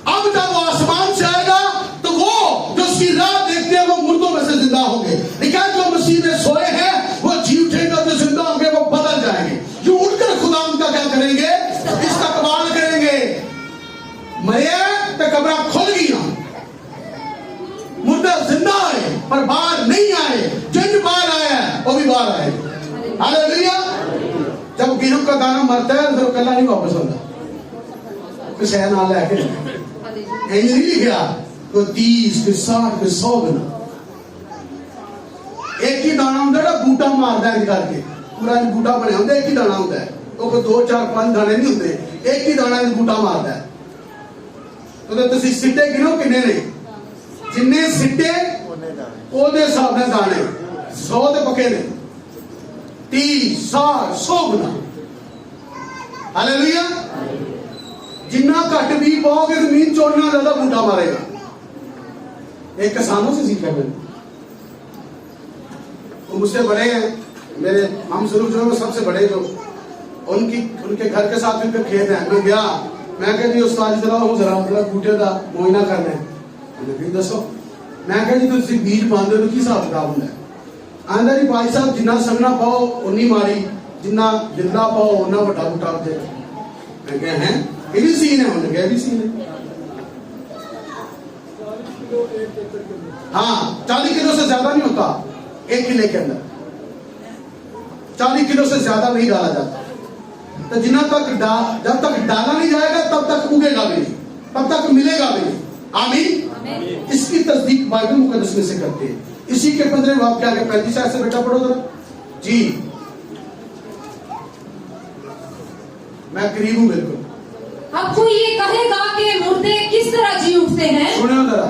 अब जब वो आसमान से आएगा तो वो जो उसकी राह देखते हैं वो मुर्दों में से जिंदा होंगे। लेकिन जो मसीह में सोए हैं वो जी उठेंगे, जो जिंदा होंगे वो बदल जाएंगे। जो उठकर खुदा उनका क्या करेंगे? इस्तकबाल करेंगे। मरे तो कब्र खुल गई, मुर्दा जिंदा आए पर बाहर नहीं आए। जिन बाहर आया वो भी बाहर आए। हालेलुया। जब गेहूं का दाना मरता है तो कला नहीं वापस आता, कुछ है ना लेके नहीं लिखा तो 30 के 60 के 100 गुना। एक ही दाना होता है, बूटा मारता है करके पूरा बूटा बने होता है। एक ही दाना होता है, तो 2, 4, 5 दाने नहीं होते, एक ही दाना बूटा मारता है। तो तुम सिट्टे गिनो किन्ने ने? जिन्ने सिट्टे ओदे हिसाब नाल दाने 100 ते पक्के ने, 30, 60, 100 गुना। हालेलुया। जिन्ना घट भी पाओगे जमीन चोड़ना ज्यादा बूटा मारेगा। एक किसानों से सीखा मैंने, वो मुझसे बड़े हैं, मेरे हम स्वरूप जो है सबसे बड़े, जो उनके घर के साथ उनके खेत है। मैं गया, मैं कह जी उस्ताद जरा वो जरा बूटे का मुआयना करना है। भी दसो, मैं कह जी तुम बीज पाते हो की हिसाब किताब होंगे? आंदा जी भाई साहब जिन्ना संगना पाओ उन्नी मारी, जिन्ना जिंदा पाओ उन्ना बड़ा बूटा होते। मैं कह हैं ये भी सीन है, उन्होंने कहा भी सीन है। हाँ 40 किलो से ज्यादा नहीं होता एक किले के अंदर, 40 किलो से ज्यादा नहीं डाला जाता। तो जितना तक जब तक डाला नहीं जाएगा तब तक उगेगा भी नहीं, तब तक मिलेगा भी नहीं। आमीन। इसकी तस्दीक बाइबल मुकद्दस में से करते हैं। इसी के 15वें बाब के आगे 35 आयत से बेटा पढ़ो जरा जी। मैं करीब हूं बिल्कुल। अब कोई ये कहेगा कि मुर्दे किस तरह जी उठते हैं? सुनो जरा,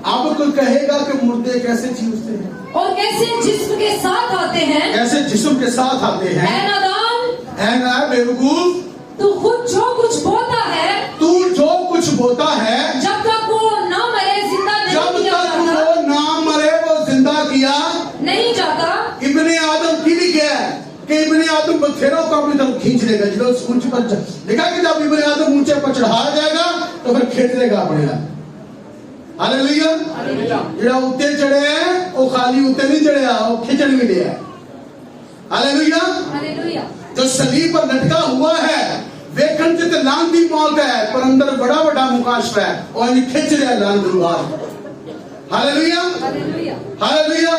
अब कोई कहेगा कि मुर्दे कैसे जी उठते हैं और कैसे जिस्म के साथ आते हैं? कैसे जिस्म के साथ आते हैं? ऐ नादान, है ना बेवकूफ, तू खुद जो कुछ बोता है, तू जो कुछ बोता है, जब तक वो ना मरे जिंदा जब नहीं किया तक जाता, वो ना मरे वो जिंदा किया नहीं जाता। इब्ने आदम की भी क्या है कि इब्ने आदम बथेरों को अपनी तरफ खींच लेगा। जब ऊंचे पर देखा कि जब इब्ने आदम ऊंचे पर चढ़ाया जाएगा तो फिर खींच लेगा अपने आप। हालेलुया। जेड़ा उत्ते चढ़े है वो खाली उत्ते नहीं चढ़िया, वो खिंचन भी लिया। हालेलुया। हालेलुया। जो सलीब पर लटका हुआ है वेखन से तो लान दी मौत है, पर अंदर बड़ा बड़ा मुकाशफा है और ये खिंच रहा है लान गुरुवार। हालेलुया। हालेलुया। हालेलुया।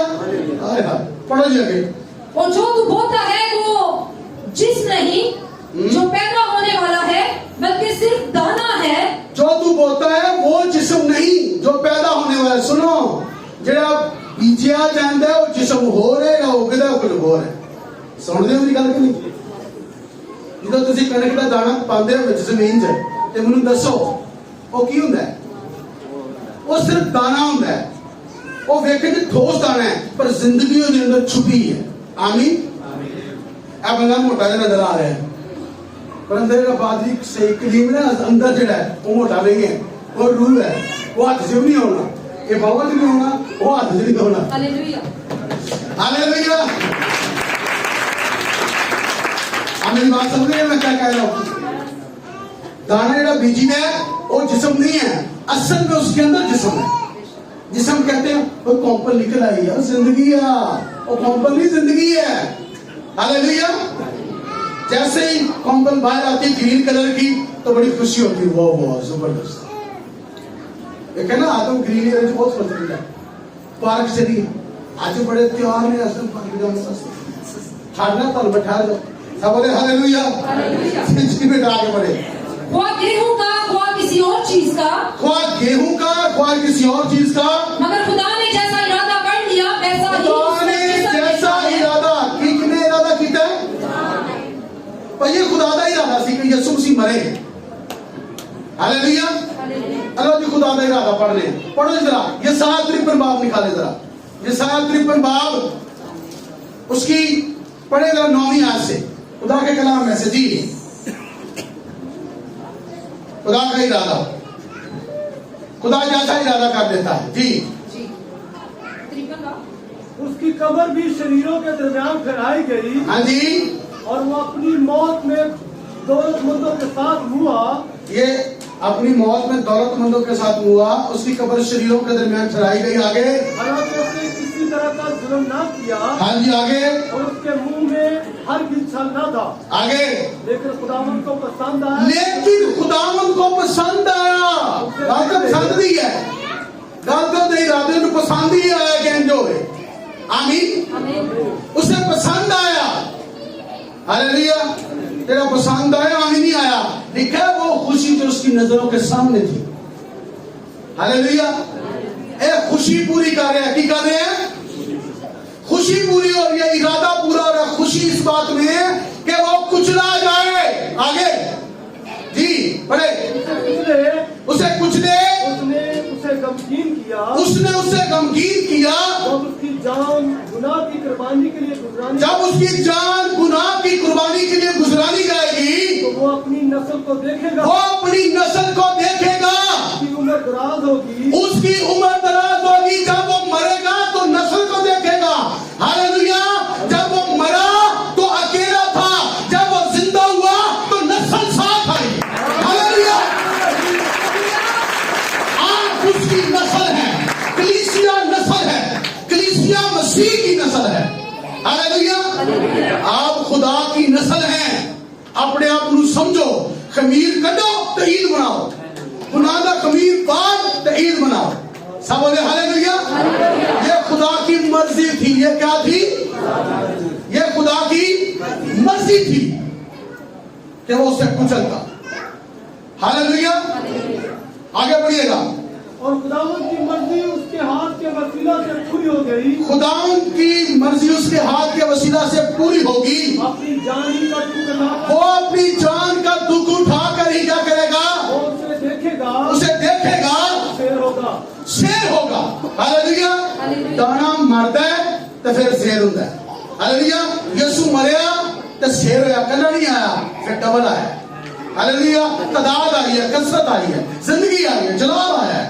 हाय हाय पढ़ो जी आगे। और जो तू बोता है वो जिस नहीं जो पैदा होने वाला है, बल्कि सिर्फ दाना है। जो तू बोता है वो जिस्म नहीं जो पैदा होने सुनो ਜਿਹੜਾ ਬੀਜਿਆ ਜਾਂਦਾ ਉਹ ਜਿਸਮ ਹੋਰ ਹੈ ਜਾਂ ਉਗਦਾ ਕੁਝ ਹੋਰ ਹੈ ਸੁਣਦੇ ਹੋ ਮੇਰੀ ਗੱਲ ਕਿ ਨਹੀਂ ਜਦੋਂ ਤੁਸੀਂ ਕਣਕ ਦਾ ਦਾਣਾ ਪਾਉਂਦੇ ਹੋ ਵਿੱਚ ਜ਼ਮੀਨ 'ਚ ਤੇ ਮੈਨੂੰ ਦੱਸੋ ਉਹ ਕੀ ਹੁੰਦਾ ਹੈ ਉਹ ਸਿਰਫ ਦਾਣਾ ਹੁੰਦਾ ਹੈ ਉਹ ਵੇਖੇ ਕਿ ਠੋਸ ਦਾਣਾ ਹੈ ਪਰ ਜ਼ਿੰਦਗੀ ਉਹਦੇ ਅੰਦਰ ਛੁਪੀ ਹੈ ਆਮੀਨ ਇਹ ਬੰਦਾ ਮੋਟਾ ਜਿਹਾ ਨਜ਼ਰ ਆ ਰਿਹਾ ਹੈ ਪਰ ਅੰਦਰ ਦਾ ਬਾਦਰੀ ਸਹੀ ਕਲੀਮ ਨਾ ਅੰਦਰ ਜਿਹੜਾ ਹੈ ਉਹ ਮੋਟਾ ਨਹੀਂ ਹੈ ਉਹ रूह है वो हाथ से नहीं होना ये बाबा से नहीं होना वो हाथ से नहीं होना हालेलुया हालेलुया आप मेरी बात समझ रहे हैं मैं क्या कह रहा हूँ दाना जेड़ा बीजी है वो जिस्म नहीं है असल में उसके अंदर जिस्म है जिस्म कहते हैं वो कॉम्पल निकल आई है जिंदगी है वो कॉम्पल नहीं जिंदगी है हालेलुया जैसे ही कॉम्पल बाहर आती है ग्रीन कलर की तो बड़ी खुशी होती है वाह जबरदस्त एक है ना आदम ग्रीन एरिया बहुत पसंद है पार्क चली आज बड़े त्योहार में असल पार्क जाना छाड़ना तल बैठा दो सब बोले हालेलुया हालेलुया में आगे बढ़े ख्वाह गेहूं का ख्वाह किसी और चीज का ख्वाह गेहूं का ख्वाह किसी और चीज का मगर खुदा ने जैसा इरादा कर लिया वैसा ही खुदा ने जैसा इरादा किसने इरादा किया पर ये खुदा का इरादा सी कि यीशु मसीह मरे हालेलुया अल्लाह जी खुदा का इरादा पढ़ ले पढ़ो जरा ये 53 बाब निकाले जरा ये 53 बाब उसकी पढ़े जरा 9वीं आयत से खुदा के कलाम में से जी खुदा का इरादा खुदा जैसा इरादा कर देता है जी उसकी कब्र भी शरीरों के दरमियान फैलाई गई हाँ जी और वो अपनी मौत में दौलतमंदों के साथ हुआ ये अपनी मौत में दौलतमंदों के साथ हुआ उसकी कब्र शरीरों के दरमियान ठहराई गई आगे हालांकि उसने किसी तरह का जुल्म ना किया हाँ जी आगे और उसके मुंह में हर छल ना था आगे लेकिन खुदावंद को पसंद आया लेकिन खुदावंद को पसंद आया गल तो पसंद नहीं है गल तो नहीं इरादे को पसंद ही आया कि जो है आमीन उसे पसंद आया हालेलुया तेरा पसंद आया आमीन नहीं आया लिखा वो खुशी जो उसकी नजरों के सामने थी हालेलुया ए खुशी पूरी कर रहे हैं की कर रहे हैं खुशी पूरी हो रही है इरादा पूरा हो रहा है खुशी इस बात में है कि वो कुचला जाए आगे जी पढ़े उसे कुचले उसने उसे गमगीन किया उसने उसे गमगीन किया जब उसकी जान गुनाह की कुर्बानी के लिए गुजरानी जब उसकी जान गुनाह की कुर्बानी के लिए गुजरानी जाएगी तो वो अपनी नस्ल को देखेगा वो अपनी नस्ल को देखेगा उसकी उम्र दराज होगी उसकी उम्र दराज होगी जब वो मरेगा तो नस्ल को देखेगा हालेलुया जब वो मरा तो अकेला था जब वो जिंदा हुआ तो नस्ल साथ आई हालेलुया आज उसकी नस्ल है कलीसिया नस्ल है कलीसिया मसीह की नस्ल है हालेलुया आप खुदा की नस्ल हैं अपने आप को समझो खमीर कटो तो ईद बनाओ खुदा का खमीर पार तो ईद बनाओ सब बोले हालेलुया ये खुदा की मर्जी थी ये क्या थी ये खुदा की मर्जी थी कि वो उसे कुचलता हालेलुया आगे बढ़िएगा और खुदावंद की मर्जी उसके हाथ के वसीला से पूरी हो गई खुदावंद की मर्जी उसके हाथ के वसीला से पूरी होगी अपनी जान ही का टुकड़ा वो अपनी जान का दुख उठा कर ही क्या करेगा वो उसे देखेगा शेर होगा शेर होगा हालेलुया दाना मरदा है तो फिर शेर होता है हालेलुया यीशु मरिया तो शेर होया कला नहीं आया फिर डबल आया हालेलुया तादाद आई है कसरत आई है जिंदगी आई है जलाल आया है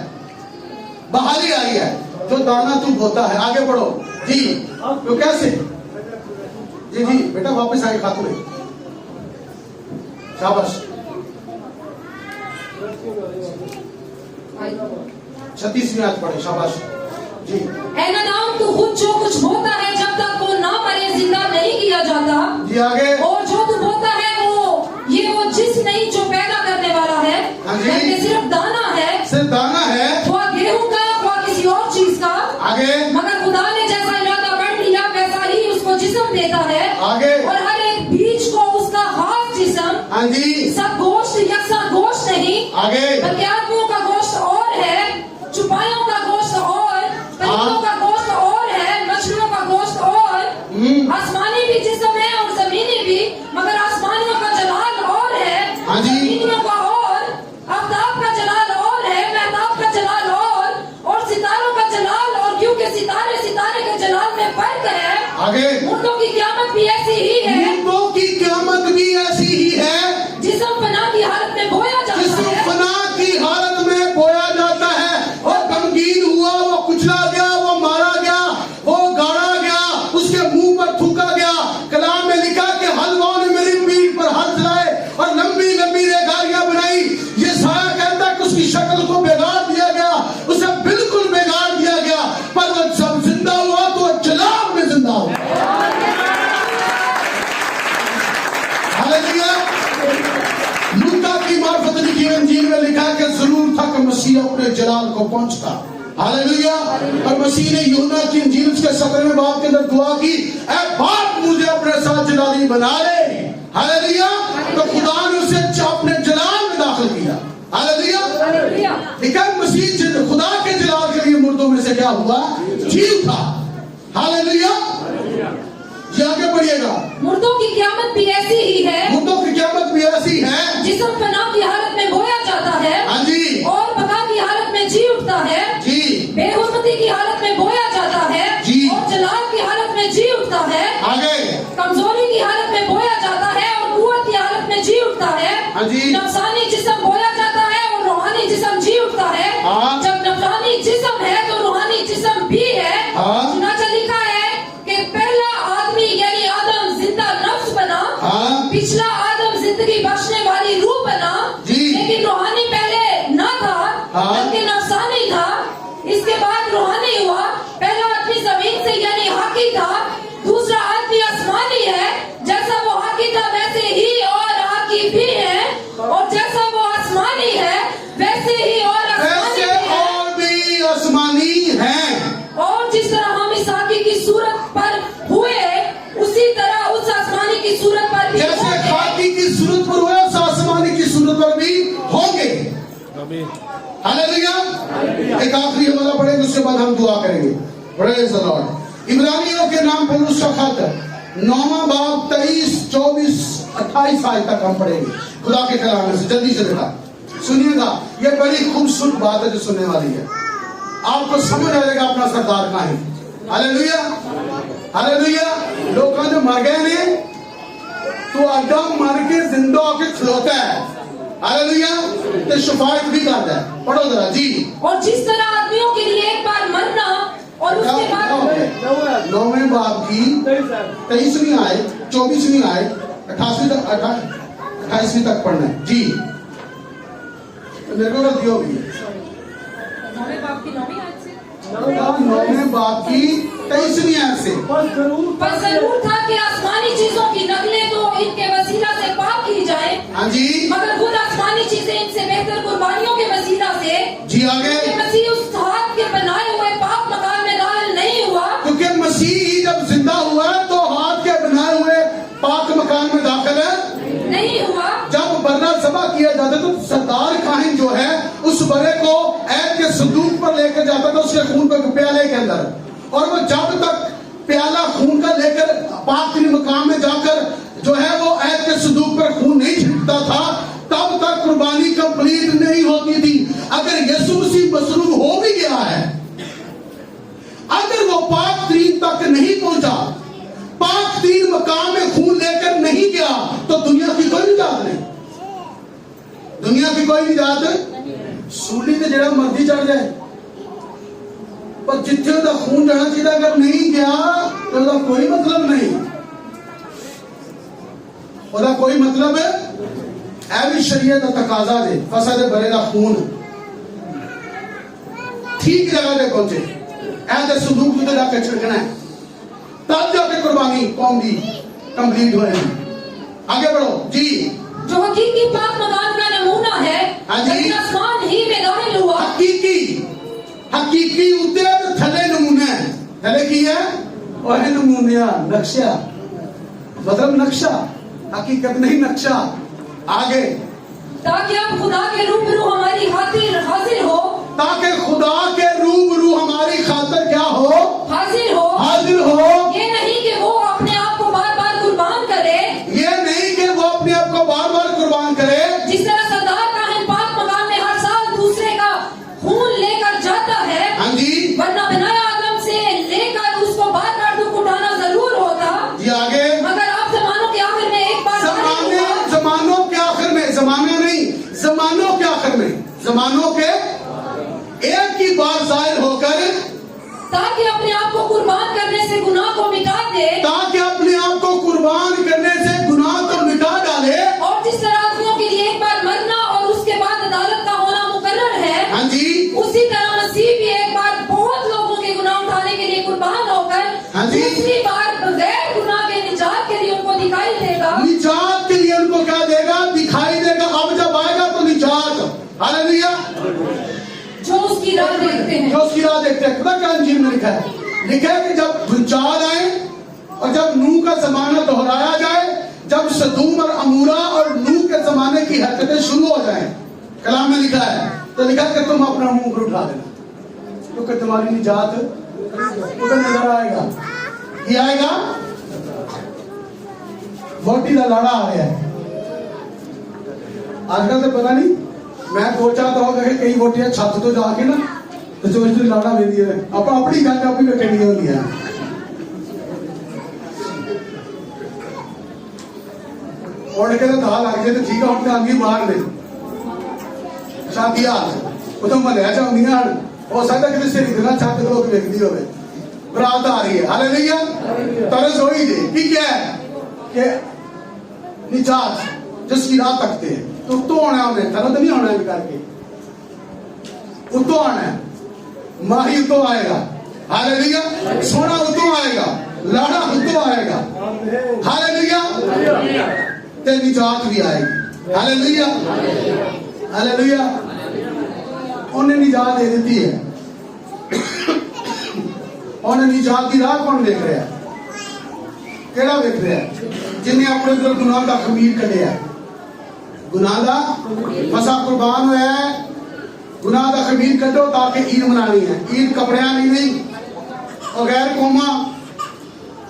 बहाली आई है जो दाना तू बोता है आगे बढ़ो जी तो कैसे जी जी बेटा वापस आए खातू में शाबाश 36वीं आयत पढ़े शाबाश जी ऐनादाम तू खुद जो कुछ बोता है जब तक वो ना मरे जिंदा नहीं किया जाता जी आगे और जो तू बोता है वो जिस नहीं जो पैदा करने वाला है हाँ जी। बल्कि सिर्फ दाना है थोड़ा गेहूं का ख्वाह किसी और चीज का आगे मगर खुदा ने जैसा इरादा कर लिया वैसा ही उसको जिस्म देता है आगे और हर एक बीज को उसका खास जिस्म हाँ जी सब गोश्त यकसा गोश्त नहीं आगे बल्कि आत्माओं का गोश्त और है चुपायों का गोश्त और पहुंचता। हालेलुया। और मसीह ने यूहन्ना की इंजील के 17वें बाब के अंदर दुआ की, ऐ बाप मुझे अपने साथ जलाली बना ले। हालेलुया। तो खुदा ने उसे अपने जलाल में दाखिल किया। हालेलुया। लेकिन मसीह खुदा के जलाल के लिए मुर्दों में से क्या हुआ? जी उठा। हालेलुया। जी आगे बढ़िएगा। मुर्दों की क़यामत भी ऐसी ही है, मुर्दों की क़यामत भी ऐसी है, जिस्म फना की हालत में बोया जाता है, हाँ जी, और बका की हालत में जी उठता है, जी, बेहुरमती की हालत में बोया जाता है, जी, और जलाल की हालत में जी उठता है, आगे, कमजोरी की हालत में बोया जाता है और कुव्वत की हालत में जी उठता है, हाँ जी, नफसानी जिस्म बोया जाता है और रूहानी जिस्म जी उठता है। हाँ। जब नफसानी जिस्म है तो रूहानी जिस्म भी है। हाँ। चुनाचा लिखा है कि पहला आदमी यानी आदम जिंदा नफ्स बना, हाँ, पिछला आदम जिंदगी बख्शने वाली रूह बना, जी, लेकिन रूहानी पहले ना था, हाँ, बल्कि नफसानी था। इसके बाद रूहानी हुआ। पहला आदमी जमीन से यानी हाकी था, दूसरा आदमी आसमानी है। जैसा वो हाकी था वैसे ही और हाकी भी है, और जैसा वो आसमानी है वैसे ही और आसमानी ऐसे भी है। और भी आसमानी हैं। और जिस तरह हम इस हाकी की सूरत पर हुए, उसी तरह उस आसमानी की सूरत पर भी जैसे होंगे। खाकी की सूरत पर हुए, उस आसमानी की सूरत पर भी होंगे। हालेलुया। एक आखिरी हवाला पढ़ेंगे, उसके बाद हम दुआ करेंगे। Praise the Lord. इब्रानियों के नाम पौलुस का खत 9वां बाब 23, 24, 28 आयत तक हम पढ़ेंगे खुदा के कलाम में से। जल्दी से बेटा सुनिएगा, ये बड़ी खूबसूरत बात है जो सुनने वाली है। आपको समझ आएगा अपना सरदार कहाँ है। हालेलुया। हालेलुया। लोगों ने मर गए ने तो अड्डा मर के जिंदा होके खलोता है। हालेलुया। तो शफायत भी करता है। पढ़ो जरा जी। और जिस तरह आदमियों के लिए एक बार मरना और उसके बाद 9वें बाब की 23वीं आयत, 24वीं आयत, 28वीं तक पढ़ना है जी। मेरे को गलती होगी। 9वें बाब की 9वीं आयत से 9वें बाब की 23वीं आयत से। पर जरूर था कि आसमानी चीजों की नकलें तो इनके वसीला से पाक की जाए, हाँ जी, मगर खुद आसमानी चीजें इनसे बेहतर कुर्बानियों के वसीला से जी आगे। कि मसीह उस हाथ के बनाए हुए पाक मकान में दाखिल नहीं हुआ, क्योंकि मसीह जब जिंदा हुआ तो हाथ के बनाए हुए पाक मकान में दाखिल है नहीं हुआ। जब बर्रा जबा किया जाता तो सरदार काहिन जो है उस बरे को ऐद के संदूक पर लेकर जाता था, उसके खून को प्याले के अंदर, और वो जब तक प्याला खून का लेकर पाक मकाम में जाकर जो है वो ऐद के संदूक पर खून नहीं छिड़कता था, तब तक कुर्बानी कंप्लीट नहीं होती थी। अगर यीशु मसीह मसरूफ हो भी गया है, अगर वो पाक तीन तक नहीं पहुंचा, पाक तीन मकाम में खून लेकर नहीं गया, तो दुनिया की कोई निजात नहीं। दुनिया की कोई निजात सूली ते जेड़ा मर्जी चढ़ जाए, पर जिथे उसका खून जाना चाहिए, अगर नहीं गया तो उसका कोई मतलब नहीं। उसका कोई मतलब है भी शरीयत का तकाजा है। फसा दे बरे का खून ठीक जगह पे पहुंचे, ऐसे संदूक में जाकर छिड़कना है, तब जाके कुर्बानी कौम की कंप्लीट होएगी। आगे बढ़ो जी। जो हकीकी पाक मकान का नमूना है, हाँ जी। लेकिन आसमान ही में दाखिल हुआ। हकीकी हकीकी उते थले नमूने थले की है और है नमूनिया नक्शा, मतलब नक्शा, हकीकत नहीं नक्शा। आगे, ताकि अब खुदा के रूबरू हमारी हाजिर हो, ताकि खुदा के रूबरू हमारी खातिर क्या हो? हाजिर हो। हाजिर हो। ये नहीं कि वो अपने आप को बार बार कुर्बान करे, ये नहीं कि वो अपने आप को बार बार कुर्बान करे, जिस तरह सरदार काहिन पाक मकान में हर साल दूसरे का खून लेकर जाता है। हाँ जी, वरना बनाया आदम से लेकर उसको बार बार दुख उठाना जरूर होता। ये आगे, मगर अब जमानों के आखिर में एक बार जमानों के आखिर में, जमाने नहीं, जमानों के आखिर में, जमानों के एक ही बार जाहिर होकर, ताकि अपने आप को कुर्बान करने से गुनाह को मिटा दे, ताकि अपने आप को कुर्बान करने से गुनाह को मिटा डाले। और जिस तरह आदमियों के लिए एक बार मरना और उसके बाद अदालत का होना मुकर्रर है, हाँ जी, उसी तरह मसीह भी एक बार बहुत लोगों के गुनाह उठाने के लिए कुर्बान होकर हाँ जी। दूसरी बार बगैर गुनाह के निजात के लिए उनको दिखाई देगा। निजात के लिए उनको क्या देगा? दिखाई देगा। अब जब आएगा तो निजात। हालेलुया। जो उसकी राह देखते हैं। जो उसकी राह देखते हैं। खुदा क्या इंजील में लिखा है? लिखा है कि जब भूचाल आए और जब नूह का जमाना दोहराया जाए, जब सदूम और अमूरा और नूह के जमाने की हरकतें शुरू हो जाएं, कलाम में लिखा है, तो लिखा कि तुम अपना मुंह ऊपर उठा देना, क्योंकि तुम्हारी निजात उधर नजर आएगा। ये आएगा, वोटी का लाड़ा आ गया है आजकल। तो पता नहीं, मैं सोचा तो होगा कि कई वोटियां छत तो जाके ना तो जो लाड़ा ले दिए आप अपनी गल आप ही रखनी होती है। उड़ के तो धा लग जाए तो ठीक है, हम तो आगे बाहर ने शादी हाथ तो मलिया चाहदियां हो सकता कि सहेली ना छत लोग वेखती हो बरात आ रही है। हालेलुया। तरस हो ही दे कि क्या है कि निजात जिसकी राह तकते हैं, तो उत्तों आना है, उन्हें तरह तो नहीं आना है करके, उत्तों आना है, माही उत्तों आएगा। हालेलुया। सोना उत्तों आएगा, लाड़ा उत्तों आएगा। हालेलुया। ते निजात भी आएगी। हालेलुया। हालेलुया। उन्हें निजात दे देती है। उन्हें निजात की राह कौन देख रहा है? केड़ा देख रहा है? जिन्हें अपने अंदर गुनाह का खमीर कढ़िया, गुनाह का फसा कुर्बान होया है। गुनाह का खमीर कढ़ो ताकि ईद मनानी है। ईद कपड़ियां नहीं, और गैर कौमा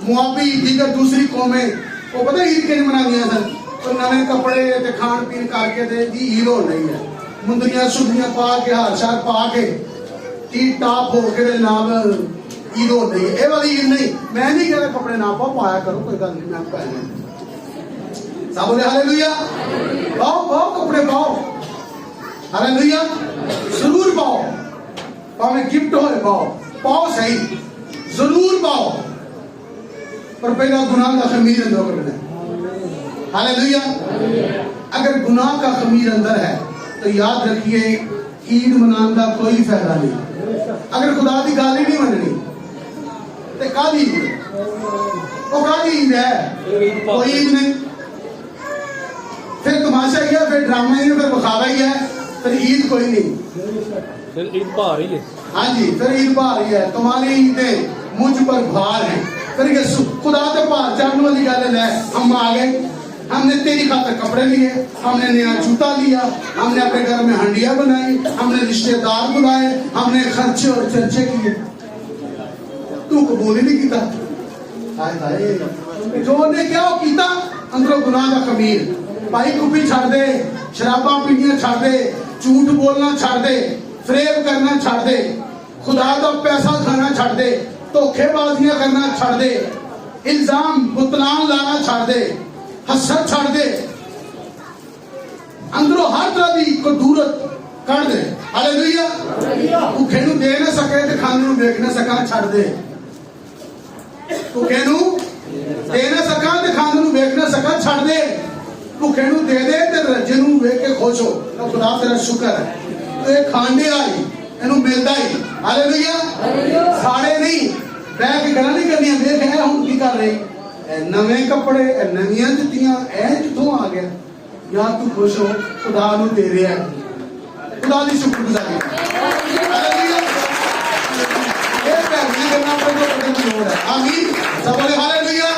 मुआबी दीगर दूसरी कौमें वो पता ईद के मनानी है, तो नवे कपड़े ते खान पीन करके ते जी ईद हो रही है। मुंदरियां सुंदरियां पा के हार शार पा के टीप टाप हो के नाल ईद हो रही है। ये वाली ईद नहीं। मैं नहीं कह रहा कपड़े ना पाओ, पाया करो, कोई गल नहीं, मैं पहने सब बोले हालेलुया। पाओ पाओ कपड़े पाओ, हालेलुया जरूर पाओ, भावे गिफ्ट हो पाओ, पाओ सही जरूर पाओ, पर पहला गुनाह का खमीर अंदर करना है। हालेलुया। अगर गुनाह का खमीर अंदर है तो याद रखिए ईद मनाने का कोई फायदा नहीं। अगर खुदा की गाल ही नहीं मननी तो काली वो काली ईद है, कोई ईद नहीं। फिर तमाशा ही है, फिर ड्रामा ही है, फिर बखावा ही है, फिर ईद कोई नहीं, फिर ईद भार ही है। हाँ जी, फिर ईद भार ही है। तुम्हारी ईदें मुझ पर भार है। फिर ये खुदा तो भार चढ़ने वाली गल है। हम आ गए, हमने तेरी खातर कपड़े लिए, हमने नया जूता लिया, हमने अपने घर में हंडिया बनाई, हमने रिश्तेदार बुलाए, हमने खर्चे और चर्चे किए, तू कबूल ही नहीं किया। जो ने क्या किया अंदरों गुनाह का खमीर। भाई कुपी छड़ दे, शराबा पीनियां छड़ दे, झूठ बोलना छड़ दे, फ्रेब करना छड़ दे, खुदा का पैसा खाना छड़ दे, धोखेबाजियां करना छड़ दे, इल्जाम बुतलान लाना छड़ दे, हसद छड़ दे, अंदरों हर तरह की कदूरत कढ़ दे। हालेलुया। भूखे नूं दे ना सके ते खाने नूं देख ना सका छड़ दे। भूखे नूं दे ना सका ते खाने नूं वेख ना सका छड़ दे। भूखे नूं दे दे ते रज्जे नूं वेख के खुश हो, तो खुदा तेरा शुक्र है तो ये खांडे आई इनू मिलता ही। हालेलुया। साड़े नहीं बह के गल्लां नहीं करनियां, देख है हुण की कर रही, नवे कपड़े, नवियां जुत्तियां, कितों आ गया यार? तू खुश हो, खुदा नूं दे रहा है, खुदा दी शुक्रगुजारी। हालेलुया। ये भैणियां गल्लां पर जो करने की लोड़ है। आमीन। सब बोले हालेलुया।